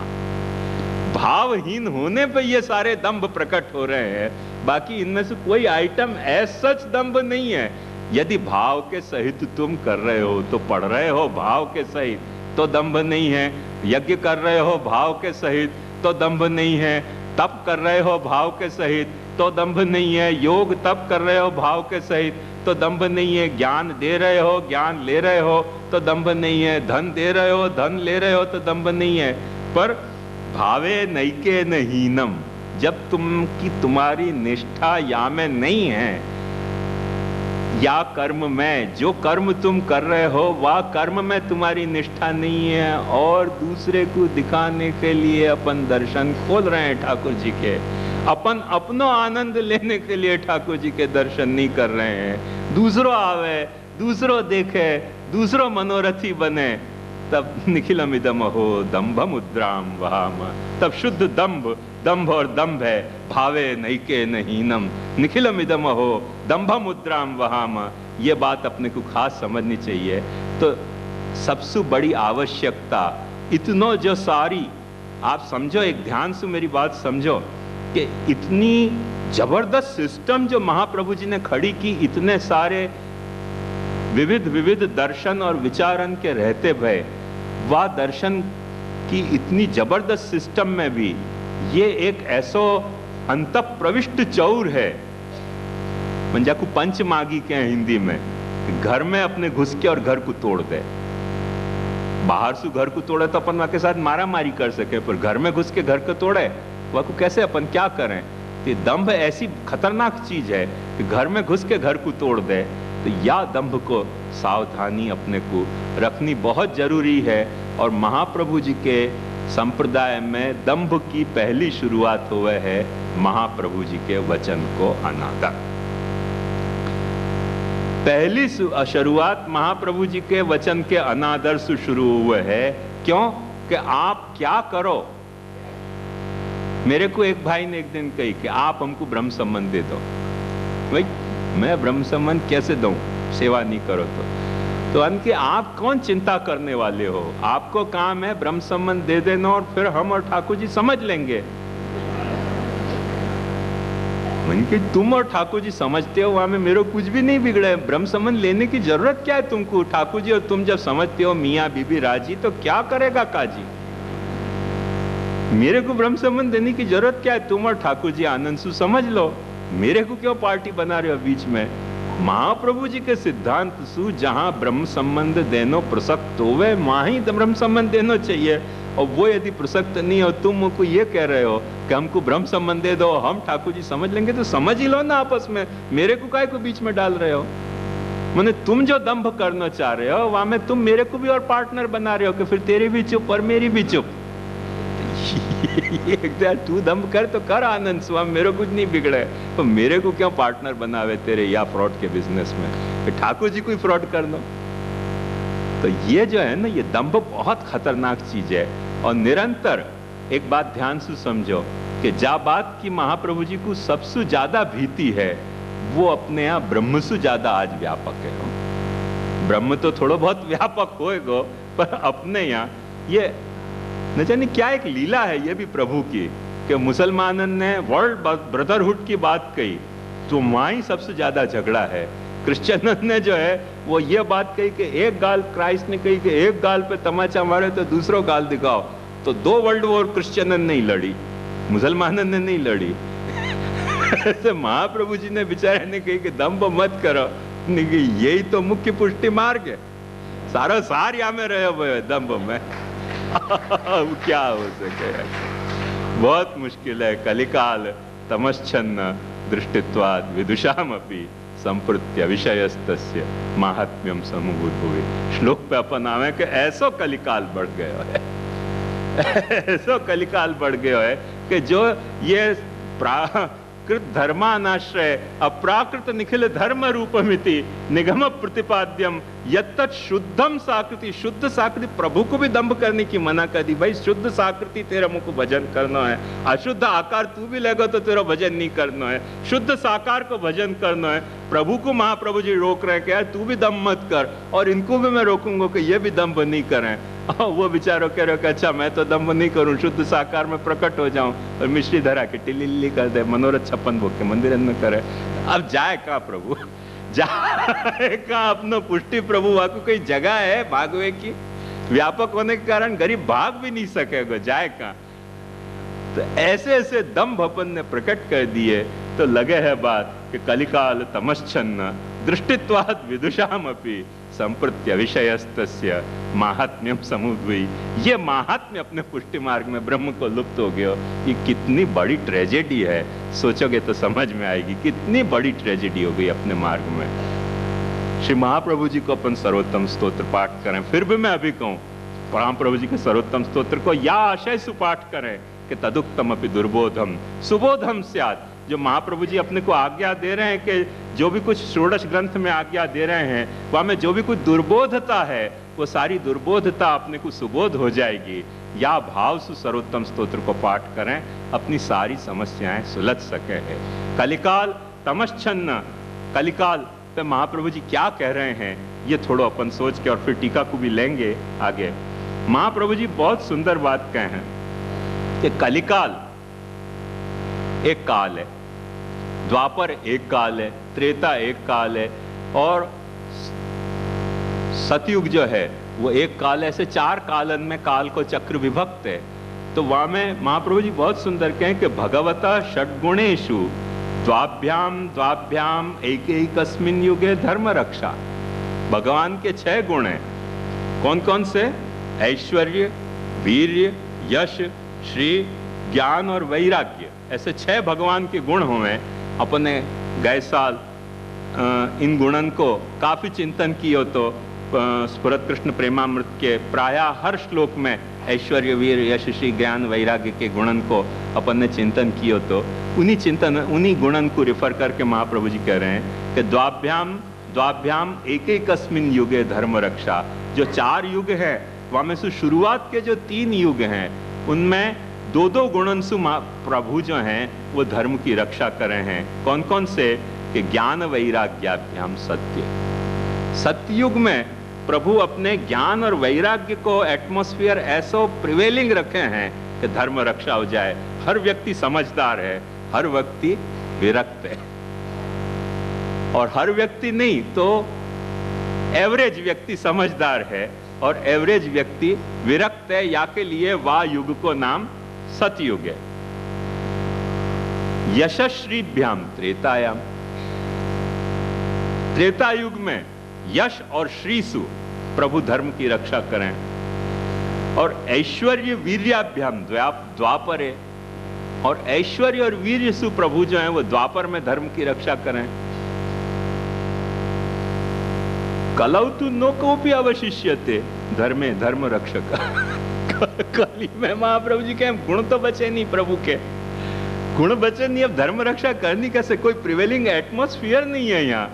S1: भावहीन होने पे ये सारे दंभ प्रकट हो रहे हैं, बाकी इनमें से कोई आइटम ऐसा सच दंभ नहीं है। यदि भाव के सहित तुम कर रहे हो तो पढ़ रहे हो भाव के सहित तो दंभ नहीं है, यज्ञ कर रहे हो भाव के सहित तो दंभ नहीं है, तप कर रहे हो भाव के सहित तो दंभ नहीं है, योग तप कर रहे हो भाव के सहित तो दंभ नहीं है, ज्ञान दे रहे हो ज्ञान ले रहे हो तो दंभ नहीं है, धन दे रहे हो धन ले रहे हो तो दंभ नहीं है। पर भावे नैके न हीनम, जब तुम्हारी निष्ठा या में नहीं है या कर्म में, जो कर्म तुम कर रहे हो वह कर्म में तुम्हारी निष्ठा नहीं है और दूसरे को दिखाने के लिए अपन दर्शन खोल रहे हैं ठाकुर जी के, अपन अपनो आनंद लेने के लिए ठाकुर जी के दर्शन नहीं कर रहे हैं। दूसरों आवे दूसरों देखे दूसरों मनोरथी बने, तब निखिलमिदम हो दंभ मुद्राम वहाम, तब शुद्ध दंभ, दंभ और दंभ है। भावे नैके न हीनम निखिलमिदम हो दंभ मुद्राम वहाम, ये बात अपने को खास समझनी चाहिए। तो सबसे बड़ी आवश्यकता इतनो जो सारी, आप समझो एक ध्यान से मेरी बात समझो कि इतनी जबरदस्त सिस्टम जो महाप्रभु जी ने खड़ी की, इतने सारे विविध विविध दर्शन और विचारन के रहते भय, वह दर्शन की इतनी जबरदस्त सिस्टम में भी ये एक ऐसो अंत प्रविष्ट चौर है, मंजा को पंच मागी के हिंदी में, घर में अपने घुस के और घर को तोड़ दे। बाहर से घर को तोड़े तो अपन वहां के साथ मारा मारी कर सके, पर घर में घुस के घर को तोड़े वह को कैसे अपन क्या करें? तो दंभ ऐसी खतरनाक चीज है कि घर में घुस के घर को तोड़ दे। तो या दंभ को सावधानी अपने को रखनी बहुत जरूरी है। और महाप्रभु जी के संप्रदाय में दंभ की पहली शुरुआत हुए है महाप्रभु जी के वचन को अनादर। पहली शुरुआत महाप्रभु जी के वचन के अनादर से शुरू हुए है। क्यों? कि आप क्या करो। मेरे को एक भाई ने एक दिन कही कि आप हमको ब्रह्म संबंध दे दो। भाई मैं ब्रह्म संबंध कैसे दूं, सेवा नहीं करो तो अनके आप कौन चिंता करने वाले हो? आपको काम है ब्रह्म संबंध दे देना और फिर हम और ठाकुर जी समझ लेंगे। कि तुम और ठाकुर जी समझते हो वहां में मेरे कुछ भी नहीं बिगड़ा है। ब्रह्म संबंध लेने की जरूरत क्या है तुमको? ठाकुर जी और तुम जब समझते हो मियाँ बीबी राजी, तो क्या करेगा काजी? मेरे को ब्रह्म संबंध देने की जरूरत क्या है? तुम और ठाकुर जी आनंद से समझ लो, मेरे को क्यों पार्टी बना रहे हो बीच में? महाप्रभु जी के सिद्धांत सु जहां ब्रह्म संबंध देनो प्रसक्त होवे वहां ही ब्रह्म संबंध देना चाहिए। और वो यदि प्रसक्त नहीं हो, तुम हमको ये कह रहे हो कि हमको ब्रह्म संबंध दे दो, हम ठाकुर जी समझ लेंगे, तो समझ ही लो ना आपस में। मेरे को काय को बीच में डाल रहे हो? माने तुम जो दंभ करना चाह रहे हो वहां में तुम मेरे को भी और पार्टनर बना रहे हो कि फिर तेरी भी चुप और मेरी भी चुप। तू दंभ कर तो कर आनंद स्वामी, मेरे कुछ नहीं बिगड़े, तो मेरे को क्यों पार्टनर बनावे तेरे या फ्रॉड के बिजनेस में? ठाकुर जी को ही फ्रॉड कर दो। तो ये जो है ना, ये दंभ बहुत खतरनाक चीज है। और निरंतर एक बात ध्यान से समझो कि जा बात की महाप्रभु जी को सबसे ज्यादा भीति है, वो अपने यहाँ ब्रह्म से ज्यादा आज व्यापक है। ब्रह्म तो थोड़ा बहुत व्यापक होएगा, पर अपने यहाँ ये न जाने क्या एक लीला है ये भी प्रभु की, कि मुसलमानन ने वर्ल्ड ब्रदरहुड की बात कही तो वहां ही सबसे ज्यादा झगड़ा है। क्रिश्चियन ने जो है वो ये बात कही कि एक गाल, क्राइस्ट ने कही कि एक गाल पे तमाचा मारे तो दूसरों गाल दिखाओ, तो 2 वर्ल्ड वॉर क्रिश्चियन ने नहीं लड़ी, मुसलमानन ने नहीं लड़ी। तो महाप्रभु जी ने बेचारे ने कही कि दंभ मत करो, यही तो मुख्य पुष्टि मार्ग है, सारा सार या में रहे हुए दंभ में। क्या हो सके? बहुत मुश्किल है। कलिकाल तमश्चन्न दृष्टित्वाद विदुषामपि संप्रत्य विषयस्तस्य महात्म्यम समुभूतभुवि। श्लोक पे अपन आवे कि ऐसो कलिकाल बढ़ गयो है, ऐसो कलिकाल बढ़ गयो है कि जो ये कृत धर्मानाश्रय अप्राकृत निखिल धर्म रूपमिति निगम प्रतिपाद्यम यत्तत् शुद्धम साकृति, शुद्ध साकृति, प्रभु को भी दंभ करने की मना कर दी। भाई शुद्ध साकृति तेरा मुख भजन करना है, अशुद्ध आकार तू भी लेगा तो तेरा भजन नहीं करना है, शुद्ध साकार को भजन करना है। प्रभु को महाप्रभु जी रोक रहे हैं कि यार तू भी दंभ मत कर, और इनको भी मैं रोकूंगा कि ये भी दंभ नहीं करें। और वो बेचारों कह रहे कि अच्छा मैं तो दंभ नहीं करूं, शुद्ध साकार में प्रकट हो जाऊं और मिश्री धरा के टिल्ली कर दे, मनोरथ 56 भोग के मंदिर में करे। अब जाए कहाँ प्रभु, जाए कहाँ अपना पुष्टि प्रभु वाकु कोई जगह है भागवे की, व्यापक होने के कारण गरीब भाग भी नहीं सकेगा, जाए कहाँ। तो ऐसे ऐसे दंभ अपन ने प्रकट कर दिए। तो लगे है बात कि कलिकाल तमश्चन्न दृष्टित्वात् विदुषामपि संप्रत्य विषयस्तस्य महात्म्यम समुद्वी। ये महात्म्य अपने पुष्टि मार्ग में ब्रह्म को लुप्त हो गया। ये कितनी बड़ी ट्रेजेडी है, सोचोगे तो समझ में आएगी कितनी बड़ी ट्रेजेडी हो गई अपने मार्ग में। श्री महाप्रभु जी को अपन सर्वोत्तम स्तोत्र पाठ करें। फिर भी मैं अभी कहूं महाप्रभु जी के सर्वोत्तम स्तोत्र को या आशय सुपाठ करें कि तदुक्तम अपि दुर्बोधम सुबोधम स्यात्। जो महाप्रभु जी अपने को आज्ञा दे रहे हैं कि जो भी कुछ षोडश ग्रंथ में आज्ञा दे रहे हैं वहां में जो भी कुछ दुर्बोधता है वो सारी दुर्बोधता अपने को सुबोध हो जाएगी। या भाव से सर्वोत्तम स्तोत्र को पाठ करें, अपनी सारी समस्याएं सुलझ सके है। कलिकाल तमश्चन्न, कलिकाल पे महाप्रभु जी क्या कह रहे हैं ये थोड़ा अपन सोच के और फिर टीका को भी लेंगे आगे। महाप्रभु जी बहुत सुंदर बात कहे हैं कि कलिकाल एक काल है, द्वापर एक काल है, त्रेता एक काल है और सतयुग जो है वो एक काल है। ऐसे 4 कालन में काल को चक्र विभक्त है। तो वहां में महाप्रभु जी बहुत सुंदर कहें कि भगवता षड्गुणेषु द्वाभ्याम द्वाभ्याम एकैकस्मिन् युगे धर्म रक्षा। भगवान के 6 गुण हैं। कौन कौन से? ऐश्वर्य, वीर्य, यश, श्री, ज्ञान और वैराग्य। ऐसे 6 भगवान के गुण हुए। अपने गए साल इन गुणन को काफी चिंतन किए तो स्फुरत कृष्ण प्रेमामृत के प्रायः हर श्लोक में ऐश्वर्य, वीर, यश, श्री, ज्ञान, वैराग्य के गुणन को अपन ने चिंतन किए तो उन्हीं गुणन को रिफर करके महाप्रभु जी कह रहे हैं कि द्वाभ्याम द्वाभ्याम एकैकस्मिन् युगे धर्म रक्षा। जो 4 युग है वहां में से शुरुआत के जो 3 युग हैं उनमें 2-2 गुणनसु प्रभु जो हैं वो धर्म की रक्षा कर रहे हैं। कौन कौन से? कि ज्ञान वैराग्याभ्याम सत्य। सतयुग में प्रभु अपने ज्ञान और वैराग्य को एटमॉस्फेयर ऐसा प्रिवेलिंग रखे हैं कि धर्म रक्षा हो जाए। हर व्यक्ति समझदार है, हर व्यक्ति विरक्त है, और हर व्यक्ति नहीं तो एवरेज व्यक्ति समझदार है और एवरेज व्यक्ति विरक्त है। या के लिए वाह युग को नाम सतयुग है। यशश्रीभ्याम त्रेतायाम। त्रेता युग में यश और श्रीसु प्रभु धर्म की रक्षा करें। और ऐश्वर्य वीर्याभ्याम द्वापर है। और ऐश्वर्य और वीर्य सु प्रभु जो है वो द्वापर में धर्म की रक्षा करें। कलौ तु नो कोपि अवशिष्यते धर्मे धर्म रक्षक। कली में महाप्रभु जी के गुण तो बचे नहीं, प्रभु के गुण बचे नहीं। अब धर्म रक्षा करनी कैसे? कोई प्रिवेलिंग एटमॉस्फेयर नहीं है यहाँ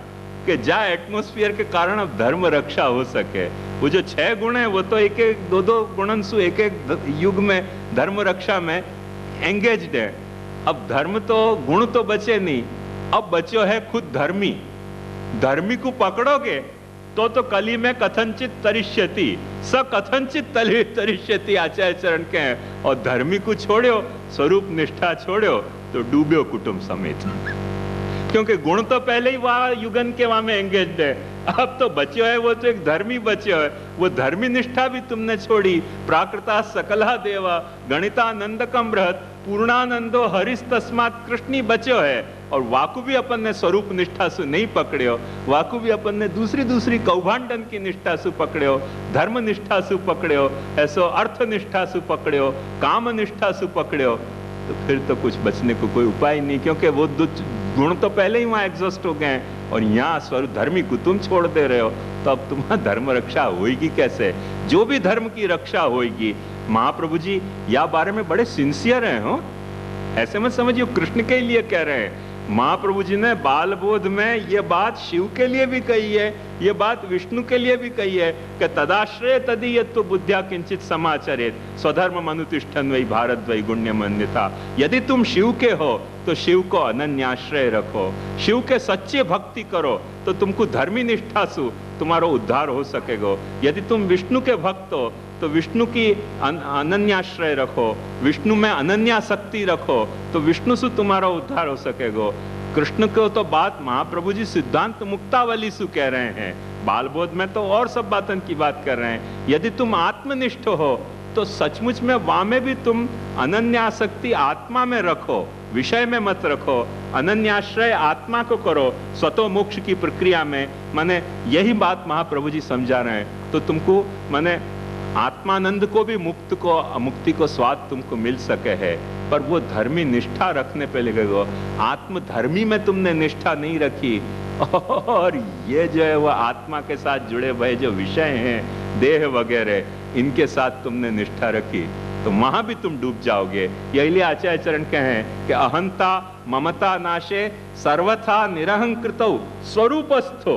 S1: कि जहाँ एटमॉस्फेयर के कारण अब धर्म रक्षा हो सके। वो जो 6 गुण है वो तो एक 2-2 गुणनसु एक युग में धर्म रक्षा में एंगेज्ड है। अब धर्म तो गुण तो बचे नहीं, अब बचो है खुद धर्मी। धर्मी को पकड़ोगे तो कली में कथनचित तरिष्यति, स कथनचित तरिष्यति आचार्य चरण के हैं। और धर्मी को छोड़ो, स्वरूप निष्ठा छोड़ो तो डूबो कुटुंब समेत। क्योंकि गुण तो पहले ही वहां युगन के वहां में एंगेज्ड है। अब तो बच्चो है वो तो एक धर्मी बच्चो है। वो धर्मी निष्ठा भी तुमने छोड़ी। प्राकृता सकला देवा गणितानंदकम बृहत पूर्णानंदो हरिस तस्मात् कृष्णी बच्चो है। और वाकु भी अपन ने स्वरूप निष्ठा से नहीं पकड़े हो, वाकु भी अपन ने दूसरी कौभांडन की निष्ठा से पकड़े हो, धर्म निष्ठा से पकड़े हो, ऐसो अर्थ निष्ठा से पकड़े हो, काम निष्ठा से पकड़े हो। तो फिर तो कुछ बचने को कोई उपाय नहीं, क्योंकि वो गुण तो पहले ही वहां एग्जॉस्ट हो गए और यहाँ स्वरूप धर्मी को तुम छोड़ दे रहे हो। तो अब तुम्हारा धर्म रक्षा होगी कैसे? जो भी धर्म की रक्षा होगी, महाप्रभु जी या बारे में बड़े सिंसियर हैं हो ऐसे मत समझिए कृष्ण के लिए कह रहे हैं। महाप्रभु जी ने बाल बोध में ये बात शिव के लिए भी कही है, ये बात विष्णु के लिए भी कही है कि तदाश्रय तदीयत्व बुद्ध्या किंचित समाचरेत स्वधर्म मनुतिष्ठन वही भारत वही गुण्यम अन्यथा। यदि तुम शिव के हो तो शिव को अनन्याश्रय रखो, शिव के सच्चे भक्ति करो तो तुमको धर्मी निष्ठा सु तुम्हारा उद्धार हो सकेगा। यदि तुम विष्णु के भक्त हो तो विष्णु की अनन्याश्रय रखो, विष्णु में अनन्यासक्ति रखो तो विष्णु से तुम्हारा उद्धार हो सकेगा। कृष्ण को तो बात महाप्रभु जी सिद्धांत मुक्तावली सु कह रहे हैं, बाल बोध में तो और सब बातन की बात कर रहे हैं। यदि तुम आत्मनिष्ठ हो तो सचमुच में वहां में भी तुम अनन्यासक्ति आत्मा में रखो, विषय में मत रखो, अनन्याश्रय आत्मा को करो स्वतो मोक्ष की प्रक्रिया में। माने यही बात महाप्रभु जी समझा रहे हैं। तो तुमको माने आत्मानंद को भी मुक्ति को स्वाद तुमको मिल सके है, पर वो धर्मी निष्ठा रखने पे लगेगा। आत्मधर्मी में तुमने निष्ठा नहीं रखी और ये जो है वो आत्मा के साथ जुड़े हुए जो विषय हैं देह वगैरह, इनके साथ तुमने निष्ठा रखी तो वहां भी तुम डूब जाओगे। यही लिए आचार्य चरण कहें कि अहंता ममता नाशे सर्वथा निरहंकृतौ स्वरूपस्थो